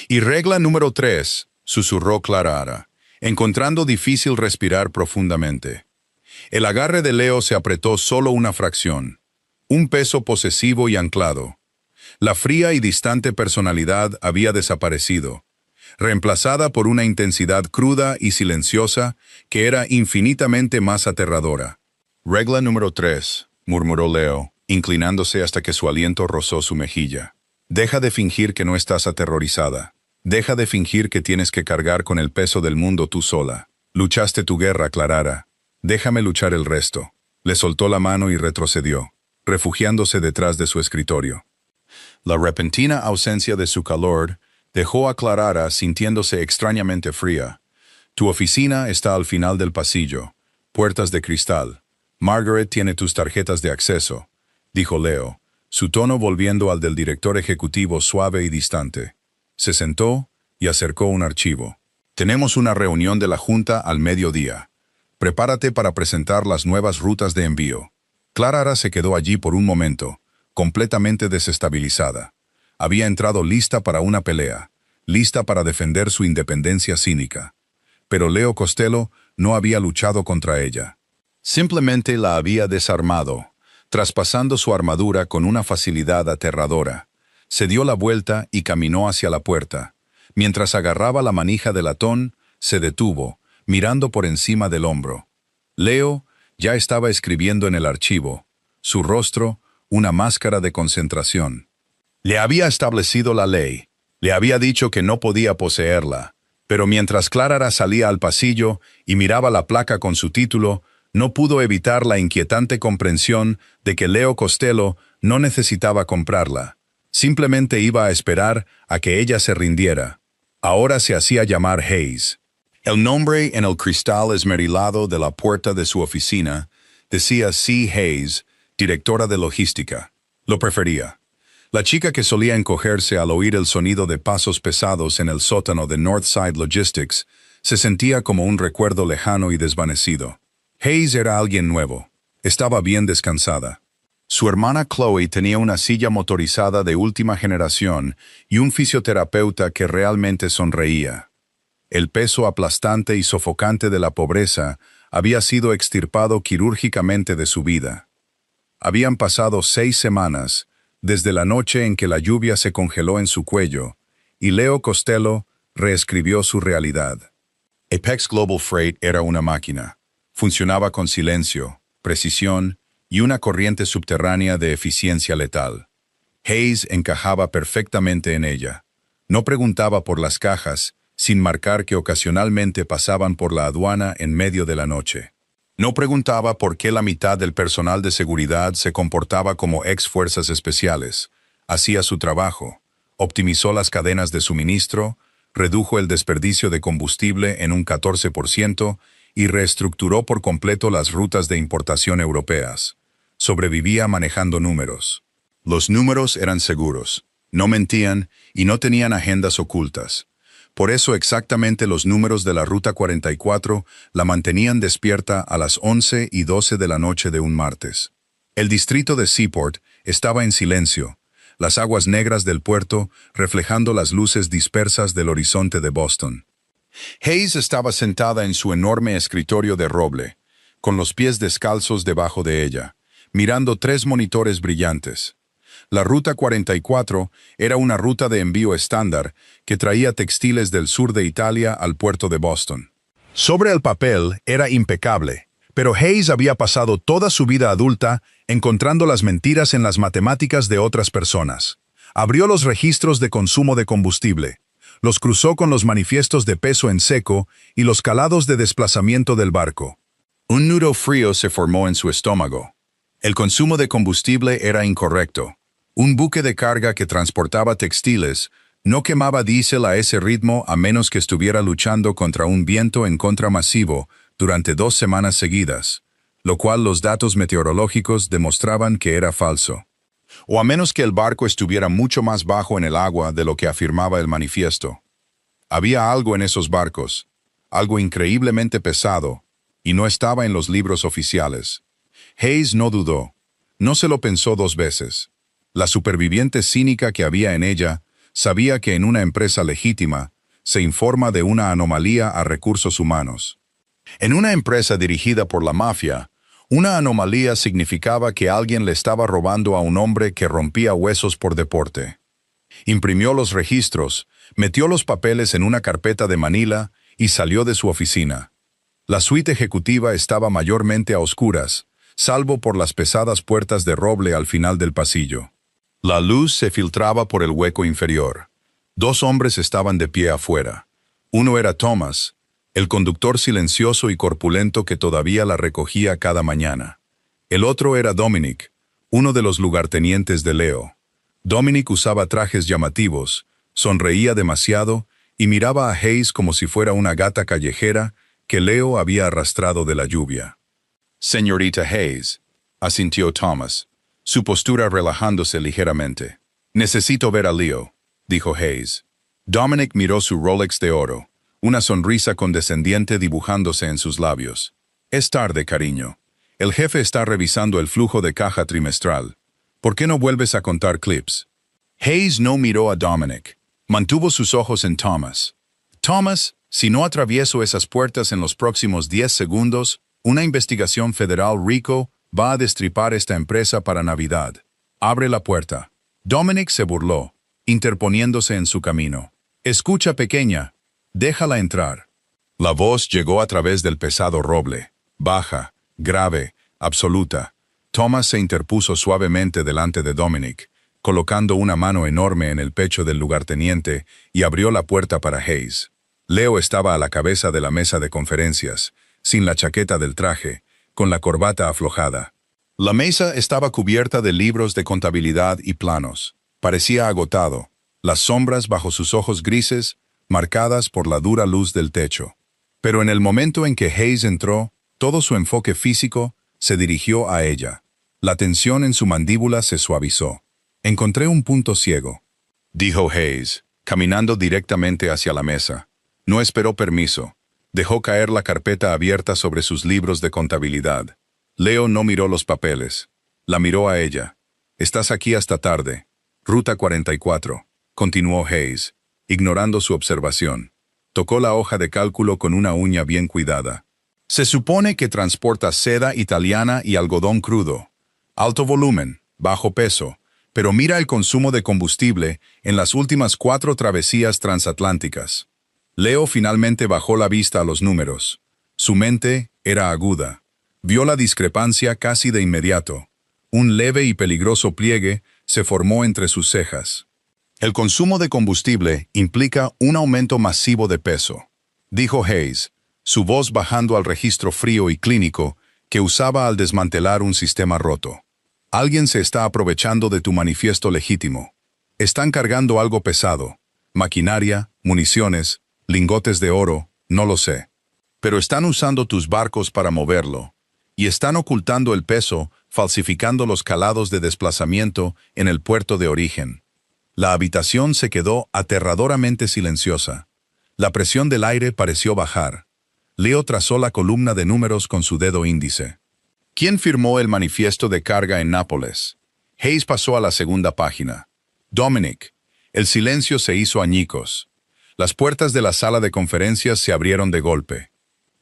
Y regla número 3, susurró Clarara, encontrando difícil respirar profundamente. El agarre de Leo se apretó solo una fracción. Un peso posesivo y anclado. La fría y distante personalidad había desaparecido, reemplazada por una intensidad cruda y silenciosa que era infinitamente más aterradora. Regla número 3, murmuró Leo, inclinándose hasta que su aliento rozó su mejilla. Deja de fingir que no estás aterrorizada. Deja de fingir que tienes que cargar con el peso del mundo tú sola. Luchaste tu guerra, Clarara. Déjame luchar el resto. Le soltó la mano y retrocedió, refugiándose detrás de su escritorio. La repentina ausencia de su calor dejó a Clarara sintiéndose extrañamente fría. Tu oficina está al final del pasillo. Puertas de cristal. Margaret tiene tus tarjetas de acceso, dijo Leo, su tono volviendo al del director ejecutivo suave y distante. Se sentó y acercó un archivo. Tenemos una reunión de la Junta al mediodía. Prepárate para presentar las nuevas rutas de envío. Clarara se quedó allí por un momento, completamente desestabilizada. Había entrado lista para una pelea, lista para defender su independencia cínica. Pero Leo Costello no había luchado contra ella. Simplemente la había desarmado, traspasando su armadura con una facilidad aterradora. Se dio la vuelta y caminó hacia la puerta. Mientras agarraba la manija de latón, se detuvo, mirando por encima del hombro. Leo ya estaba escribiendo en el archivo, su rostro una máscara de concentración. Le había establecido la ley, le había dicho que no podía poseerla, pero mientras Clarara salía al pasillo y miraba la placa con su título, No pudo evitar la inquietante comprensión de que Leo Costello no necesitaba comprarla. Simplemente iba a esperar a que ella se rindiera. Ahora se hacía llamar Hayes. El nombre en el cristal esmerilado de la puerta de su oficina decía C. Hayes, directora de logística. Lo prefería. La chica que solía encogerse al oír el sonido de pasos pesados en el sótano de Northside Logistics se sentía como un recuerdo lejano y desvanecido. Hayes era alguien nuevo. Estaba bien descansada. Su hermana Chloe tenía una silla motorizada de última generación y un fisioterapeuta que realmente sonreía. El peso aplastante y sofocante de la pobreza había sido extirpado quirúrgicamente de su vida. Habían pasado 6 semanas desde la noche en que la lluvia se congeló en su cuello, y Leo Costello reescribió su realidad. Apex Global Freight era una máquina. Funcionaba con silencio, precisión y una corriente subterránea de eficiencia letal. Hayes encajaba perfectamente en ella. No preguntaba por las cajas, sin marcar que ocasionalmente pasaban por la aduana en medio de la noche. No preguntaba por qué la mitad del personal de seguridad se comportaba como ex fuerzas especiales. Hacía su trabajo, optimizó las cadenas de suministro, redujo el desperdicio de combustible en un 14% y reestructuró por completo las rutas de importación europeas. Sobrevivía manejando números. Los números eran seguros, no mentían y no tenían agendas ocultas. Por eso exactamente los números de la Ruta 44 la mantenían despierta a las 11:12 de la noche de un martes. El distrito de Seaport estaba en silencio, las aguas negras del puerto reflejando las luces dispersas del horizonte de Boston. Hayes estaba sentada en su enorme escritorio de roble, con los pies descalzos debajo de ella, mirando 3 monitores brillantes. La Ruta 44 era una ruta de envío estándar que traía textiles del sur de Italia al puerto de Boston. Sobre el papel era impecable, pero Hayes había pasado toda su vida adulta encontrando las mentiras en las matemáticas de otras personas. Abrió los registros de consumo de combustible, los cruzó con los manifiestos de peso en seco y los calados de desplazamiento del barco. Un nudo frío se formó en su estómago. El consumo de combustible era incorrecto. Un buque de carga que transportaba textiles no quemaba diésel a ese ritmo a menos que estuviera luchando contra un viento en contra masivo durante 2 semanas seguidas, lo cual los datos meteorológicos demostraban que era falso. O a menos que el barco estuviera mucho más bajo en el agua de lo que afirmaba el manifiesto. Había algo en esos barcos, algo increíblemente pesado, y no estaba en los libros oficiales. Hayes no dudó, no se lo pensó 2 veces. La superviviente cínica que había en ella sabía que en una empresa legítima se informa de una anomalía a recursos humanos. En una empresa dirigida por la mafia, una anomalía significaba que alguien le estaba robando a un hombre que rompía huesos por deporte. Imprimió los registros, metió los papeles en una carpeta de Manila y salió de su oficina. La suite ejecutiva estaba mayormente a oscuras, salvo por las pesadas puertas de roble al final del pasillo. La luz se filtraba por el hueco inferior. 2 hombres estaban de pie afuera. Uno era Thomas, el conductor silencioso y corpulento que todavía la recogía cada mañana. El otro era Dominic, uno de los lugartenientes de Leo. Dominic usaba trajes llamativos, sonreía demasiado y miraba a Hayes como si fuera una gata callejera que Leo había arrastrado de la lluvia. «Señorita Hayes», asintió Thomas, su postura relajándose ligeramente. «Necesito ver a Leo», dijo Hayes. Dominic miró su Rolex de oro, una sonrisa condescendiente dibujándose en sus labios. «Es tarde, cariño. El jefe está revisando el flujo de caja trimestral. ¿Por qué no vuelves a contar clips?» Hayes no miró a Dominic. Mantuvo sus ojos en Thomas. «Thomas, si no atravieso esas puertas en los próximos 10 segundos, una investigación federal RICO va a destripar esta empresa para Navidad. Abre la puerta». Dominic se burló, interponiéndose en su camino. «Escucha, pequeña. Déjala entrar». La voz llegó a través del pesado roble, baja, grave, absoluta. Thomas se interpuso suavemente delante de Dominic, colocando una mano enorme en el pecho del lugarteniente y abrió la puerta para Hayes. Leo estaba a la cabeza de la mesa de conferencias, sin la chaqueta del traje, con la corbata aflojada. La mesa estaba cubierta de libros de contabilidad y planos. Parecía agotado, las sombras bajo sus ojos grises, marcadas por la dura luz del techo. Pero en el momento en que Hayes entró, todo su enfoque físico se dirigió a ella. La tensión en su mandíbula se suavizó. «Encontré un punto ciego», dijo Hayes, caminando directamente hacia la mesa. No esperó permiso. Dejó caer la carpeta abierta sobre sus libros de contabilidad. Leo no miró los papeles. La miró a ella. «Estás aquí hasta tarde. Ruta 44», continuó Hayes, ignorando su observación. Tocó la hoja de cálculo con una uña bien cuidada. «Se supone que transporta seda italiana y algodón crudo. Alto volumen, bajo peso, pero mira el consumo de combustible en las últimas 4 travesías transatlánticas». Leo finalmente bajó la vista a los números. Su mente era aguda. Vio la discrepancia casi de inmediato. Un leve y peligroso pliegue se formó entre sus cejas. «El consumo de combustible implica un aumento masivo de peso», dijo Hayes, su voz bajando al registro frío y clínico que usaba al desmantelar un sistema roto. «Alguien se está aprovechando de tu manifiesto legítimo. Están cargando algo pesado. Maquinaria, municiones, lingotes de oro, no lo sé. Pero están usando tus barcos para moverlo. Y están ocultando el peso, falsificando los calados de desplazamiento en el puerto de origen». La habitación se quedó aterradoramente silenciosa. La presión del aire pareció bajar. Leo trazó la columna de números con su dedo índice. «¿Quién firmó el manifiesto de carga en Nápoles?» Hayes pasó a la segunda página. «Dominic». El silencio se hizo añicos. Las puertas de la sala de conferencias se abrieron de golpe.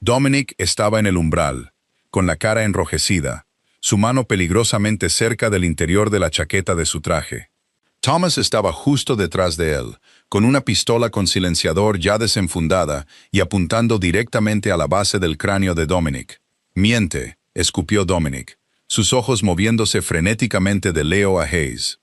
Dominic estaba en el umbral, con la cara enrojecida, su mano peligrosamente cerca del interior de la chaqueta de su traje. Thomas estaba justo detrás de él, con una pistola con silenciador ya desenfundada y apuntando directamente a la base del cráneo de Dominic. «Miente», escupió Dominic, sus ojos moviéndose frenéticamente de Leo a Hayes.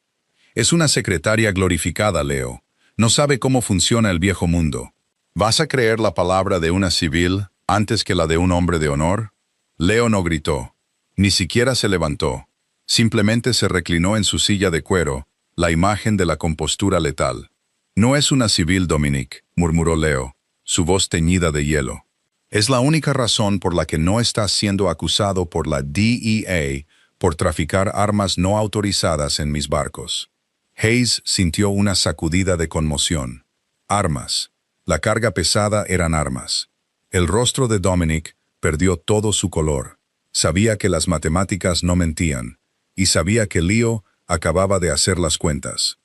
«Es una secretaria glorificada, Leo. No sabe cómo funciona el viejo mundo. ¿Vas a creer la palabra de una civil antes que la de un hombre de honor?» Leo no gritó, ni siquiera se levantó. Simplemente se reclinó en su silla de cuero, la imagen de la compostura letal. «No es una civil, Dominic», murmuró Leo, su voz teñida de hielo. «Es la única razón por la que no estás siendo acusado por la DEA por traficar armas no autorizadas en mis barcos». Hayes sintió una sacudida de conmoción. Armas. La carga pesada eran armas. El rostro de Dominic perdió todo su color. Sabía que las matemáticas no mentían, y sabía que Leo acababa de hacer las cuentas.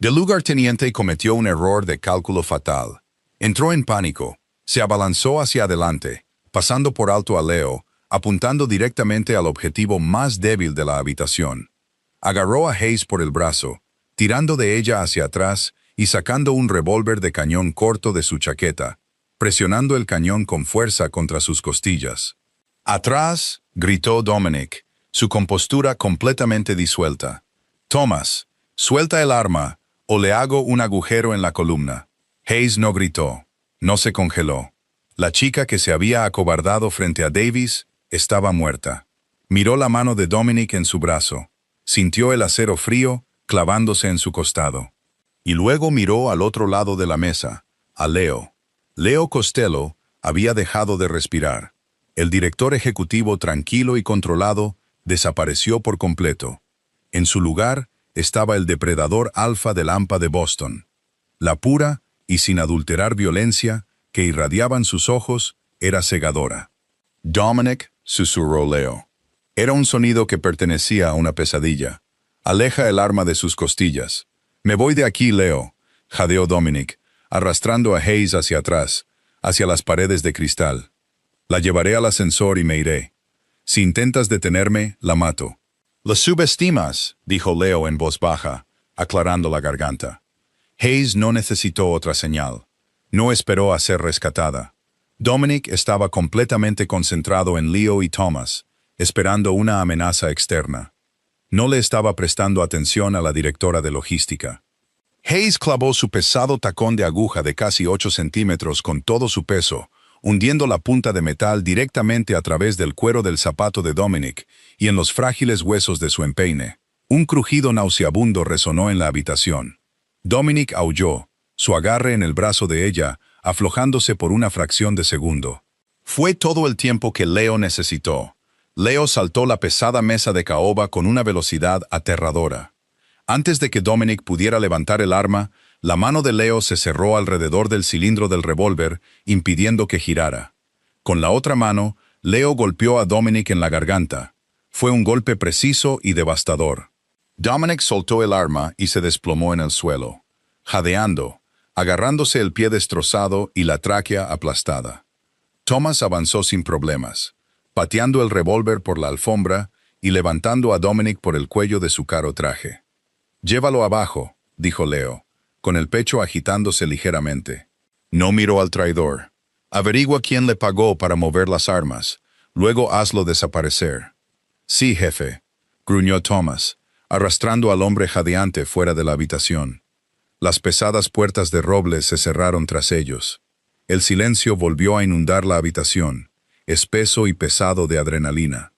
El lugarteniente cometió un error de cálculo fatal. Entró en pánico, se abalanzó hacia adelante, pasando por alto a Leo, apuntando directamente al objetivo más débil de la habitación. Agarró a Hayes por el brazo, tirando de ella hacia atrás y sacando un revólver de cañón corto de su chaqueta, presionando el cañón con fuerza contra sus costillas. «¡Atrás!», gritó Dominic, su compostura completamente disuelta. «Thomas, suelta el arma, o le hago un agujero en la columna». Hayes no gritó, no se congeló. La chica que se había acobardado frente a Davis estaba muerta. Miró la mano de Dominic en su brazo, sintió el acero frío clavándose en su costado. Y luego miró al otro lado de la mesa, a Leo. Leo Costello había dejado de respirar. El director ejecutivo, tranquilo y controlado, desapareció por completo. En su lugar estaba el depredador alfa del AMPA de Boston. La pura y sin adulterar violencia que irradiaban sus ojos era cegadora. «Dominic», susurró Leo. Era un sonido que pertenecía a una pesadilla. «Aleja el arma de sus costillas». «Me voy de aquí, Leo», jadeó Dominic, arrastrando a Hayes hacia atrás, hacia las paredes de cristal. «La llevaré al ascensor y me iré. Si intentas detenerme, la mato». «La subestimas», dijo Leo en voz baja, aclarando la garganta. Hayes no necesitó otra señal. No esperó a ser rescatada. Dominic estaba completamente concentrado en Leo y Thomas, esperando una amenaza externa. No le estaba prestando atención a la directora de logística. Hayes clavó su pesado tacón de aguja de casi 8 centímetros con todo su peso, hundiendo la punta de metal directamente a través del cuero del zapato de Dominic y en los frágiles huesos de su empeine. Un crujido nauseabundo resonó en la habitación. Dominic aulló, su agarre en el brazo de ella, aflojándose por una fracción de segundo. Fue todo el tiempo que Leo necesitó. Leo saltó la pesada mesa de caoba con una velocidad aterradora. Antes de que Dominic pudiera levantar el arma, la mano de Leo se cerró alrededor del cilindro del revólver, impidiendo que girara. Con la otra mano, Leo golpeó a Dominic en la garganta. Fue un golpe preciso y devastador. Dominic soltó el arma y se desplomó en el suelo, jadeando, agarrándose el pie destrozado y la tráquea aplastada. Thomas avanzó sin problemas, pateando el revólver por la alfombra y levantando a Dominic por el cuello de su caro traje. «Llévalo abajo», dijo Leo, con el pecho agitándose ligeramente. No miró al traidor. «Averigua quién le pagó para mover las armas. Luego hazlo desaparecer». «Sí, jefe», gruñó Thomas, arrastrando al hombre jadeante fuera de la habitación. Las pesadas puertas de roble se cerraron tras ellos. El silencio volvió a inundar la habitación, espeso y pesado de adrenalina.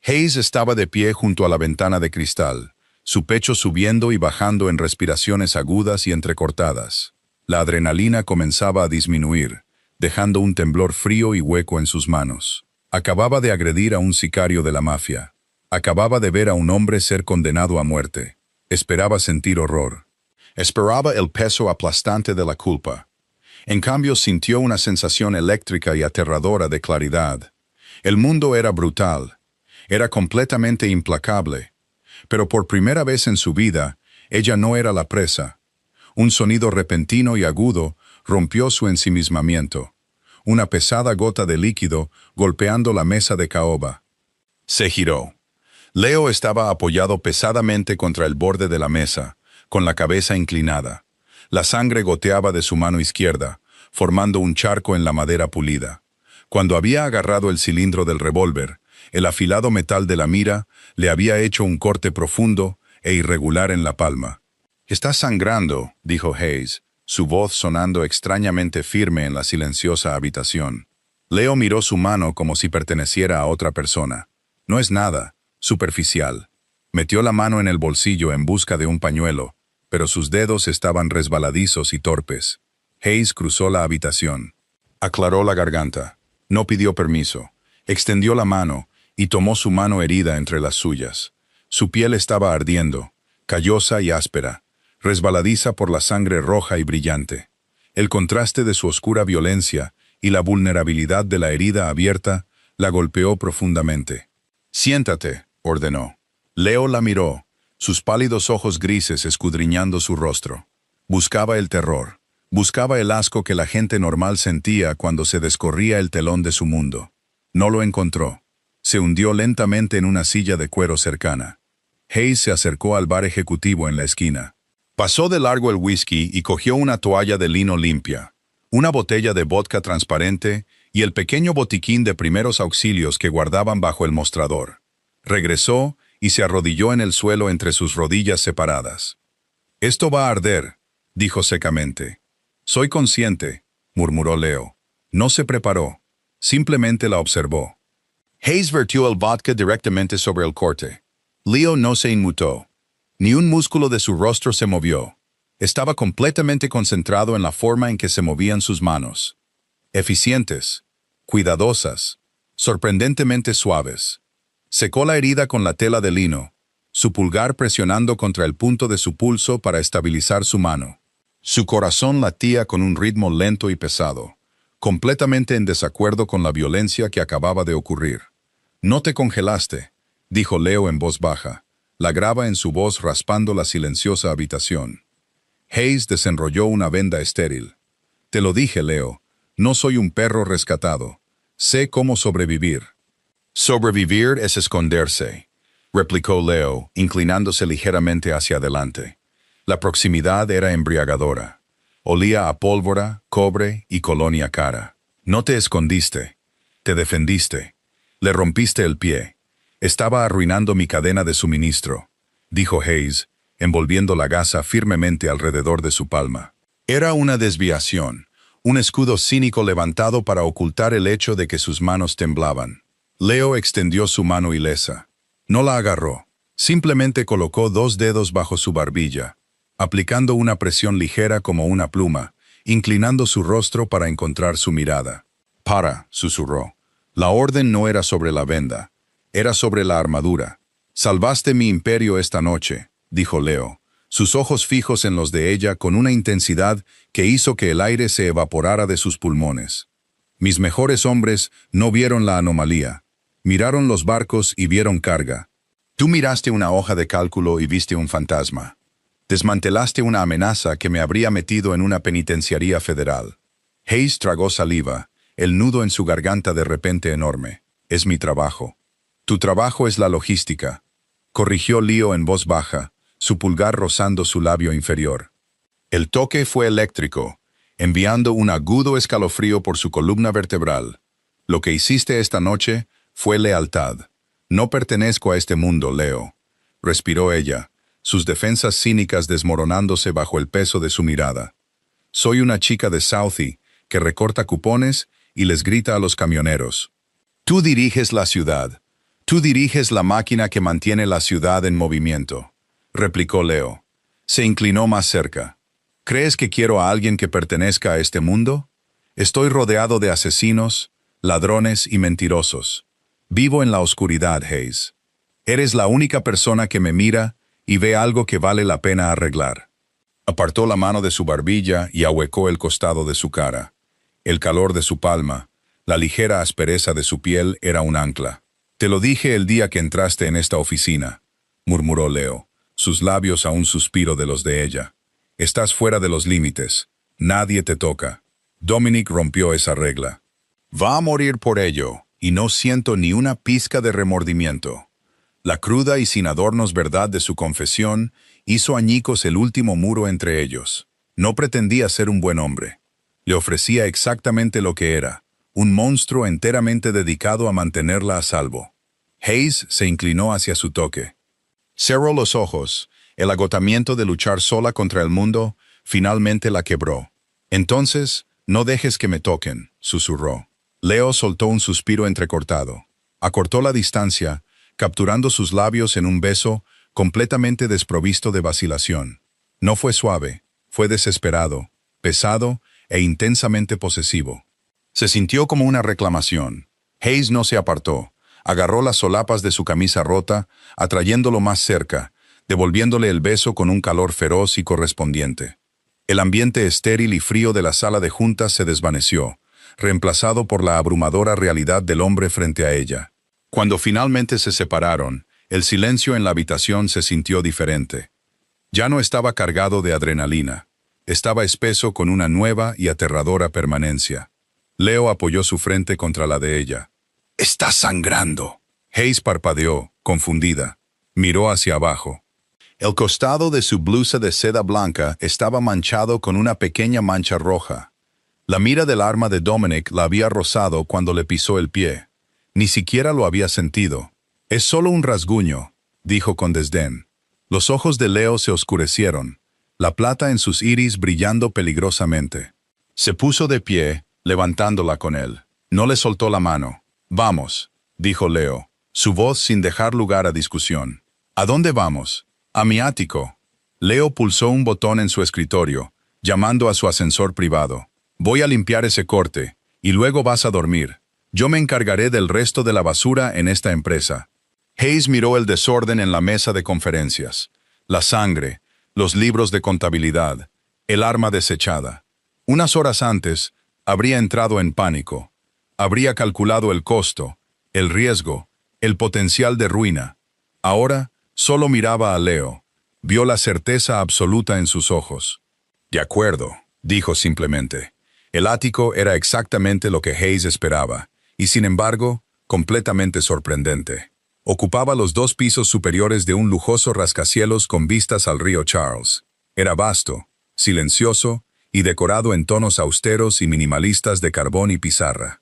Hayes estaba de pie junto a la ventana de cristal, su pecho subiendo y bajando en respiraciones agudas y entrecortadas. La adrenalina comenzaba a disminuir, dejando un temblor frío y hueco en sus manos. Acababa de agredir a un sicario de la mafia. Acababa de ver a un hombre ser condenado a muerte. Esperaba sentir horror. Esperaba el peso aplastante de la culpa. En cambio, sintió una sensación eléctrica y aterradora de claridad. El mundo era brutal. Era completamente implacable. Pero por primera vez en su vida, ella no era la presa. Un sonido repentino y agudo rompió su ensimismamiento. Una pesada gota de líquido golpeando la mesa de caoba. Se giró. Leo estaba apoyado pesadamente contra el borde de la mesa, con la cabeza inclinada. La sangre goteaba de su mano izquierda, formando un charco en la madera pulida. Cuando había agarrado el cilindro del revólver, el afilado metal de la mira le había hecho un corte profundo e irregular en la palma. «Está sangrando», dijo Hayes, su voz sonando extrañamente firme en la silenciosa habitación. Leo miró su mano como si perteneciera a otra persona. «No es nada, superficial». Metió la mano en el bolsillo en busca de un pañuelo, pero sus dedos estaban resbaladizos y torpes. Hayes cruzó la habitación. Aclaró la garganta. No pidió permiso. Extendió la mano y tomó su mano herida entre las suyas. Su piel estaba ardiendo, callosa y áspera, resbaladiza por la sangre roja y brillante. El contraste de su oscura violencia y la vulnerabilidad de la herida abierta la golpeó profundamente. «Siéntate», ordenó. Leo la miró, sus pálidos ojos grises escudriñando su rostro. Buscaba el terror. Buscaba el asco que la gente normal sentía cuando se descorría el telón de su mundo. No lo encontró. Se hundió lentamente en una silla de cuero cercana. Hayes se acercó al bar ejecutivo en la esquina. Pasó de largo el whisky y cogió una toalla de lino limpia, una botella de vodka transparente y el pequeño botiquín de primeros auxilios que guardaban bajo el mostrador. Regresó y se arrodilló en el suelo entre sus rodillas separadas. «Esto va a arder», dijo secamente. «Soy consciente», murmuró Leo. No se preparó, simplemente la observó. Hayes vertió el vodka directamente sobre el corte. Leo no se inmutó. Ni un músculo de su rostro se movió. Estaba completamente concentrado en la forma en que se movían sus manos. Eficientes, cuidadosas, sorprendentemente suaves. Secó la herida con la tela de lino, su pulgar presionando contra el punto de su pulso para estabilizar su mano. Su corazón latía con un ritmo lento y pesado, completamente en desacuerdo con la violencia que acababa de ocurrir. «No te congelaste», dijo Leo en voz baja, la grava en su voz raspando la silenciosa habitación. Hayes desenrolló una venda estéril. «Te lo dije, Leo, no soy un perro rescatado. Sé cómo sobrevivir». «Sobrevivir es esconderse», replicó Leo, inclinándose ligeramente hacia adelante. La proximidad era embriagadora. Olía a pólvora, cobre y colonia cara. «No te escondiste. Te defendiste. Le rompiste el pie. Estaba arruinando mi cadena de suministro», dijo Hayes, envolviendo la gasa firmemente alrededor de su palma. Era una desviación, un escudo cínico levantado para ocultar el hecho de que sus manos temblaban. Leo extendió su mano ilesa. No la agarró. Simplemente colocó 2 dedos bajo su barbilla, aplicando una presión ligera como una pluma, inclinando su rostro para encontrar su mirada. «Para», susurró. La orden no era sobre la venda, era sobre la armadura. «Salvaste mi imperio esta noche», dijo Leo, sus ojos fijos en los de ella con una intensidad que hizo que el aire se evaporara de sus pulmones. Mis mejores hombres no vieron la anomalía. Miraron los barcos y vieron carga. Tú miraste una hoja de cálculo y viste un fantasma. Desmantelaste una amenaza que me habría metido en una penitenciaría federal. Hayes tragó saliva, el nudo en su garganta de repente enorme. Es mi trabajo. Tu trabajo es la logística, corrigió Leo en voz baja, su pulgar rozando su labio inferior. El toque fue eléctrico, enviando un agudo escalofrío por su columna vertebral. Lo que hiciste esta noche fue lealtad. No pertenezco a este mundo, Leo, respiró ella, sus defensas cínicas desmoronándose bajo el peso de su mirada. Soy una chica de Southie que recorta cupones y les grita a los camioneros. Tú diriges la ciudad. Tú diriges la máquina que mantiene la ciudad en movimiento, replicó Leo. Se inclinó más cerca. ¿Crees que quiero a alguien que pertenezca a este mundo? Estoy rodeado de asesinos, ladrones y mentirosos. Vivo en la oscuridad, Hayes. Eres la única persona que me mira y ve algo que vale la pena arreglar. Apartó la mano de su barbilla y ahuecó el costado de su cara. El calor de su palma, la ligera aspereza de su piel era un ancla. Te lo dije el día que entraste en esta oficina, murmuró Leo, sus labios a un suspiro de los de ella. Estás fuera de los límites. Nadie te toca. Dominic rompió esa regla. Va a morir por ello, y no siento ni una pizca de remordimiento. La cruda y sin adornos verdad de su confesión hizo añicos el último muro entre ellos. No pretendía ser un buen hombre. Le ofrecía exactamente lo que era, un monstruo enteramente dedicado a mantenerla a salvo. Hayes se inclinó hacia su toque. Cerró los ojos. El agotamiento de luchar sola contra el mundo finalmente la quebró. Entonces, no dejes que me toquen, susurró. Leo soltó un suspiro entrecortado. Acortó la distancia, capturando sus labios en un beso completamente desprovisto de vacilación. No fue suave, fue desesperado, pesado e intensamente posesivo. Se sintió como una reclamación. Hayes no se apartó. Agarró las solapas de su camisa rota, atrayéndolo más cerca, devolviéndole el beso con un calor feroz y correspondiente. El ambiente estéril y frío de la sala de juntas se desvaneció, reemplazado por la abrumadora realidad del hombre frente a ella. Cuando finalmente se separaron, el silencio en la habitación se sintió diferente. Ya no estaba cargado de adrenalina. Estaba espeso con una nueva y aterradora permanencia. Leo apoyó su frente contra la de ella. «¡Está sangrando!» Hayes parpadeó, confundida. Miró hacia abajo. El costado de su blusa de seda blanca estaba manchado con una pequeña mancha roja. La mira del arma de Dominic la había rozado cuando le pisó el pie. Ni siquiera lo había sentido. «Es solo un rasguño», dijo con desdén. Los ojos de Leo se oscurecieron, la plata en sus iris brillando peligrosamente. Se puso de pie, levantándola con él. No le soltó la mano. «Vamos», dijo Leo, su voz sin dejar lugar a discusión. «¿A dónde vamos?» «A mi ático». Leo pulsó un botón en su escritorio, llamando a su ascensor privado. «Voy a limpiar ese corte, y luego vas a dormir. Yo me encargaré del resto de la basura en esta empresa». Hayes miró el desorden en la mesa de conferencias. La sangre, los libros de contabilidad, el arma desechada. Unas horas antes, habría entrado en pánico. Habría calculado el costo, el riesgo, el potencial de ruina. Ahora, solo miraba a Leo. Vio la certeza absoluta en sus ojos. «De acuerdo», dijo simplemente. El ático era exactamente lo que Hayes esperaba, y sin embargo, completamente sorprendente. Ocupaba los 2 pisos superiores de un lujoso rascacielos con vistas al río Charles. Era vasto, silencioso y decorado en tonos austeros y minimalistas de carbón y pizarra.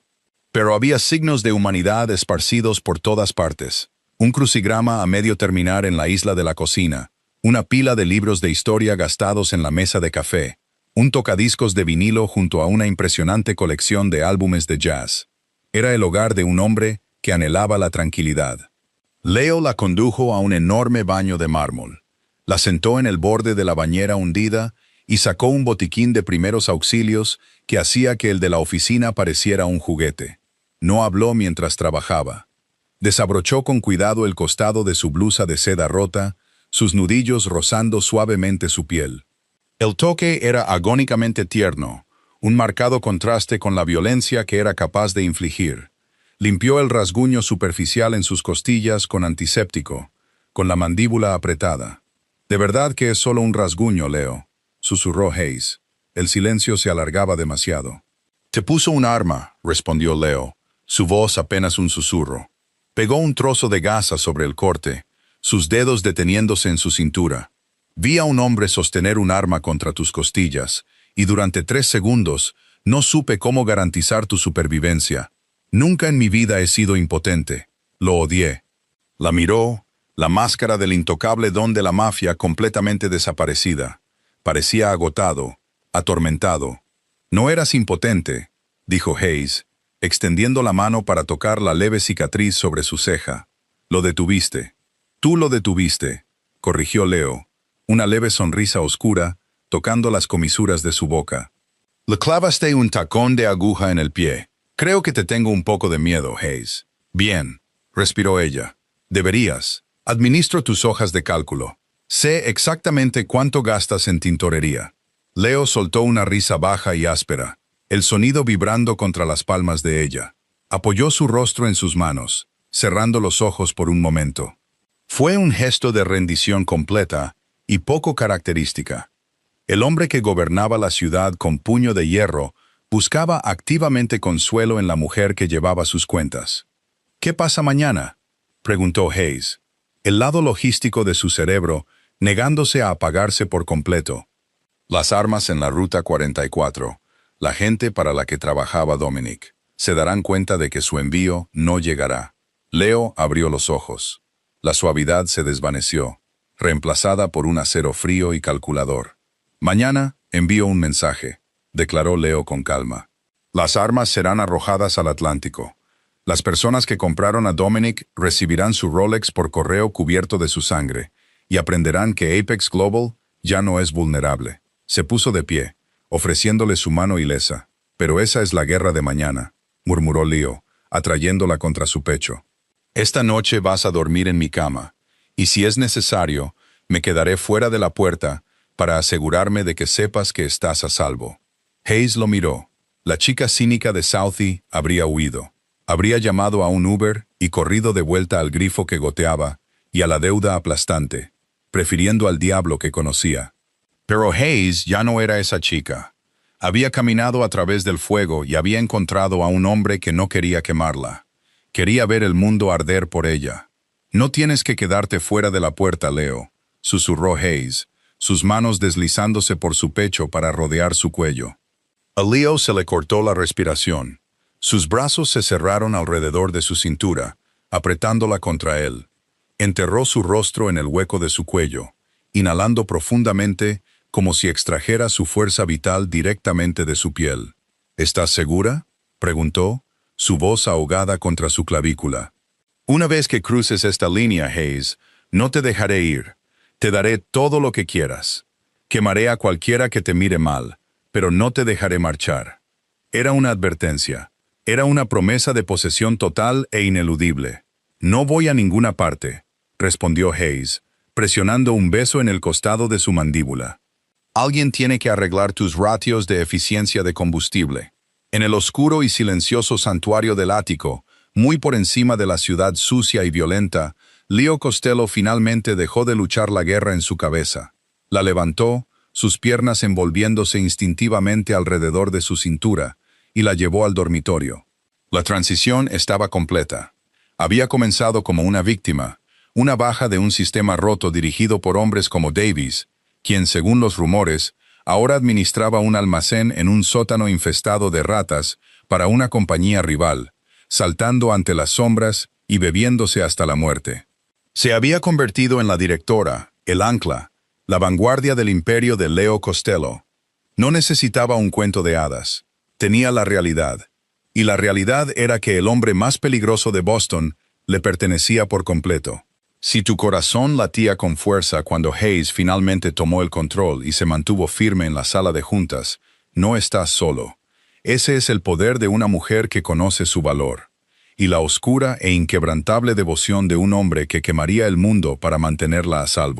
Pero había signos de humanidad esparcidos por todas partes. Un crucigrama a medio terminar en la isla de la cocina, una pila de libros de historia gastados en la mesa de café, un tocadiscos de vinilo junto a una impresionante colección de álbumes de jazz. Era el hogar de un hombre que anhelaba la tranquilidad. Leo la condujo a un enorme baño de mármol. La sentó en el borde de la bañera hundida y sacó un botiquín de primeros auxilios que hacía que el de la oficina pareciera un juguete. No habló mientras trabajaba. Desabrochó con cuidado el costado de su blusa de seda rota, sus nudillos rozando suavemente su piel. El toque era agónicamente tierno, un marcado contraste con la violencia que era capaz de infligir. Limpió el rasguño superficial en sus costillas con antiséptico, con la mandíbula apretada. «De verdad que es solo un rasguño, Leo», susurró Hayes. El silencio se alargaba demasiado. «Te puso un arma», respondió Leo, su voz apenas un susurro. Pegó un trozo de gasa sobre el corte, sus dedos deteniéndose en su cintura. «Vi a un hombre sostener un arma contra tus costillas, y durante 3 segundos no supe cómo garantizar tu supervivencia. Nunca en mi vida he sido impotente. Lo odié». La miró, la máscara del intocable don de la mafia completamente desaparecida. Parecía agotado, atormentado. «No eras impotente», dijo Hayes, extendiendo la mano para tocar la leve cicatriz sobre su ceja. «Lo detuviste». «Tú lo detuviste», corrigió Leo, una leve sonrisa oscura, tocando las comisuras de su boca. «Le clavaste un tacón de aguja en el pie. Creo que te tengo un poco de miedo, Hayes». «Bien», respiró ella. «Deberías. Administro tus hojas de cálculo. Sé exactamente cuánto gastas en tintorería». Leo soltó una risa baja y áspera, el sonido vibrando contra las palmas de ella. Apoyó su rostro en sus manos, cerrando los ojos por un momento. Fue un gesto de rendición completa y poco característica. El hombre que gobernaba la ciudad con puño de hierro buscaba activamente consuelo en la mujer que llevaba sus cuentas. «¿Qué pasa mañana?», preguntó Hayes, el lado logístico de su cerebro negándose a apagarse por completo. «Las armas en la Ruta 44, la gente para la que trabajaba Dominic, se darán cuenta de que su envío no llegará». Leo abrió los ojos. La suavidad se desvaneció, reemplazada por un acero frío y calculador. «Mañana envío un mensaje», declaró Leo con calma. «Las armas serán arrojadas al Atlántico. Las personas que compraron a Dominic recibirán su Rolex por correo cubierto de su sangre y aprenderán que Apex Global ya no es vulnerable». Se puso de pie, ofreciéndole su mano ilesa. «Pero esa es la guerra de mañana», murmuró Leo, atrayéndola contra su pecho. «Esta noche vas a dormir en mi cama, y si es necesario, me quedaré fuera de la puerta para asegurarme de que sepas que estás a salvo». Hayes lo miró. La chica cínica de Southie habría huido. Habría llamado a un Uber y corrido de vuelta al grifo que goteaba y a la deuda aplastante, prefiriendo al diablo que conocía. Pero Hayes ya no era esa chica. Había caminado a través del fuego y había encontrado a un hombre que no quería quemarla. Quería ver el mundo arder por ella. «No tienes que quedarte fuera de la puerta, Leo», susurró Hayes, sus manos deslizándose por su pecho para rodear su cuello. A Leo se le cortó la respiración. Sus brazos se cerraron alrededor de su cintura, apretándola contra él. Enterró su rostro en el hueco de su cuello, inhalando profundamente como si extrajera su fuerza vital directamente de su piel. «¿Estás segura?», preguntó, su voz ahogada contra su clavícula. «Una vez que cruces esta línea, Hayes, no te dejaré ir. Te daré todo lo que quieras. Quemaré a cualquiera que te mire mal, pero no te dejaré marchar». Era una advertencia. Era una promesa de posesión total e ineludible. «No voy a ninguna parte», respondió Hayes, presionando un beso en el costado de su mandíbula. «Alguien tiene que arreglar tus ratios de eficiencia de combustible». En el oscuro y silencioso santuario del ático, muy por encima de la ciudad sucia y violenta, Leo Costello finalmente dejó de luchar la guerra en su cabeza. La levantó, sus piernas envolviéndose instintivamente alrededor de su cintura, y la llevó al dormitorio. La transición estaba completa. Había comenzado como una víctima, una baja de un sistema roto dirigido por hombres como Davies, quien, según los rumores, ahora administraba un almacén en un sótano infestado de ratas para una compañía rival, saltando ante las sombras y bebiéndose hasta la muerte. Se había convertido en la directora, el ancla, la vanguardia del imperio de Leo Costello. No necesitaba un cuento de hadas. Tenía la realidad. Y la realidad era que el hombre más peligroso de Boston le pertenecía por completo. Si tu corazón latía con fuerza cuando Hayes finalmente tomó el control y se mantuvo firme en la sala de juntas, no estás solo. Ese es el poder de una mujer que conoce su valor. Y la oscura e inquebrantable devoción de un hombre que quemaría el mundo para mantenerla a salvo.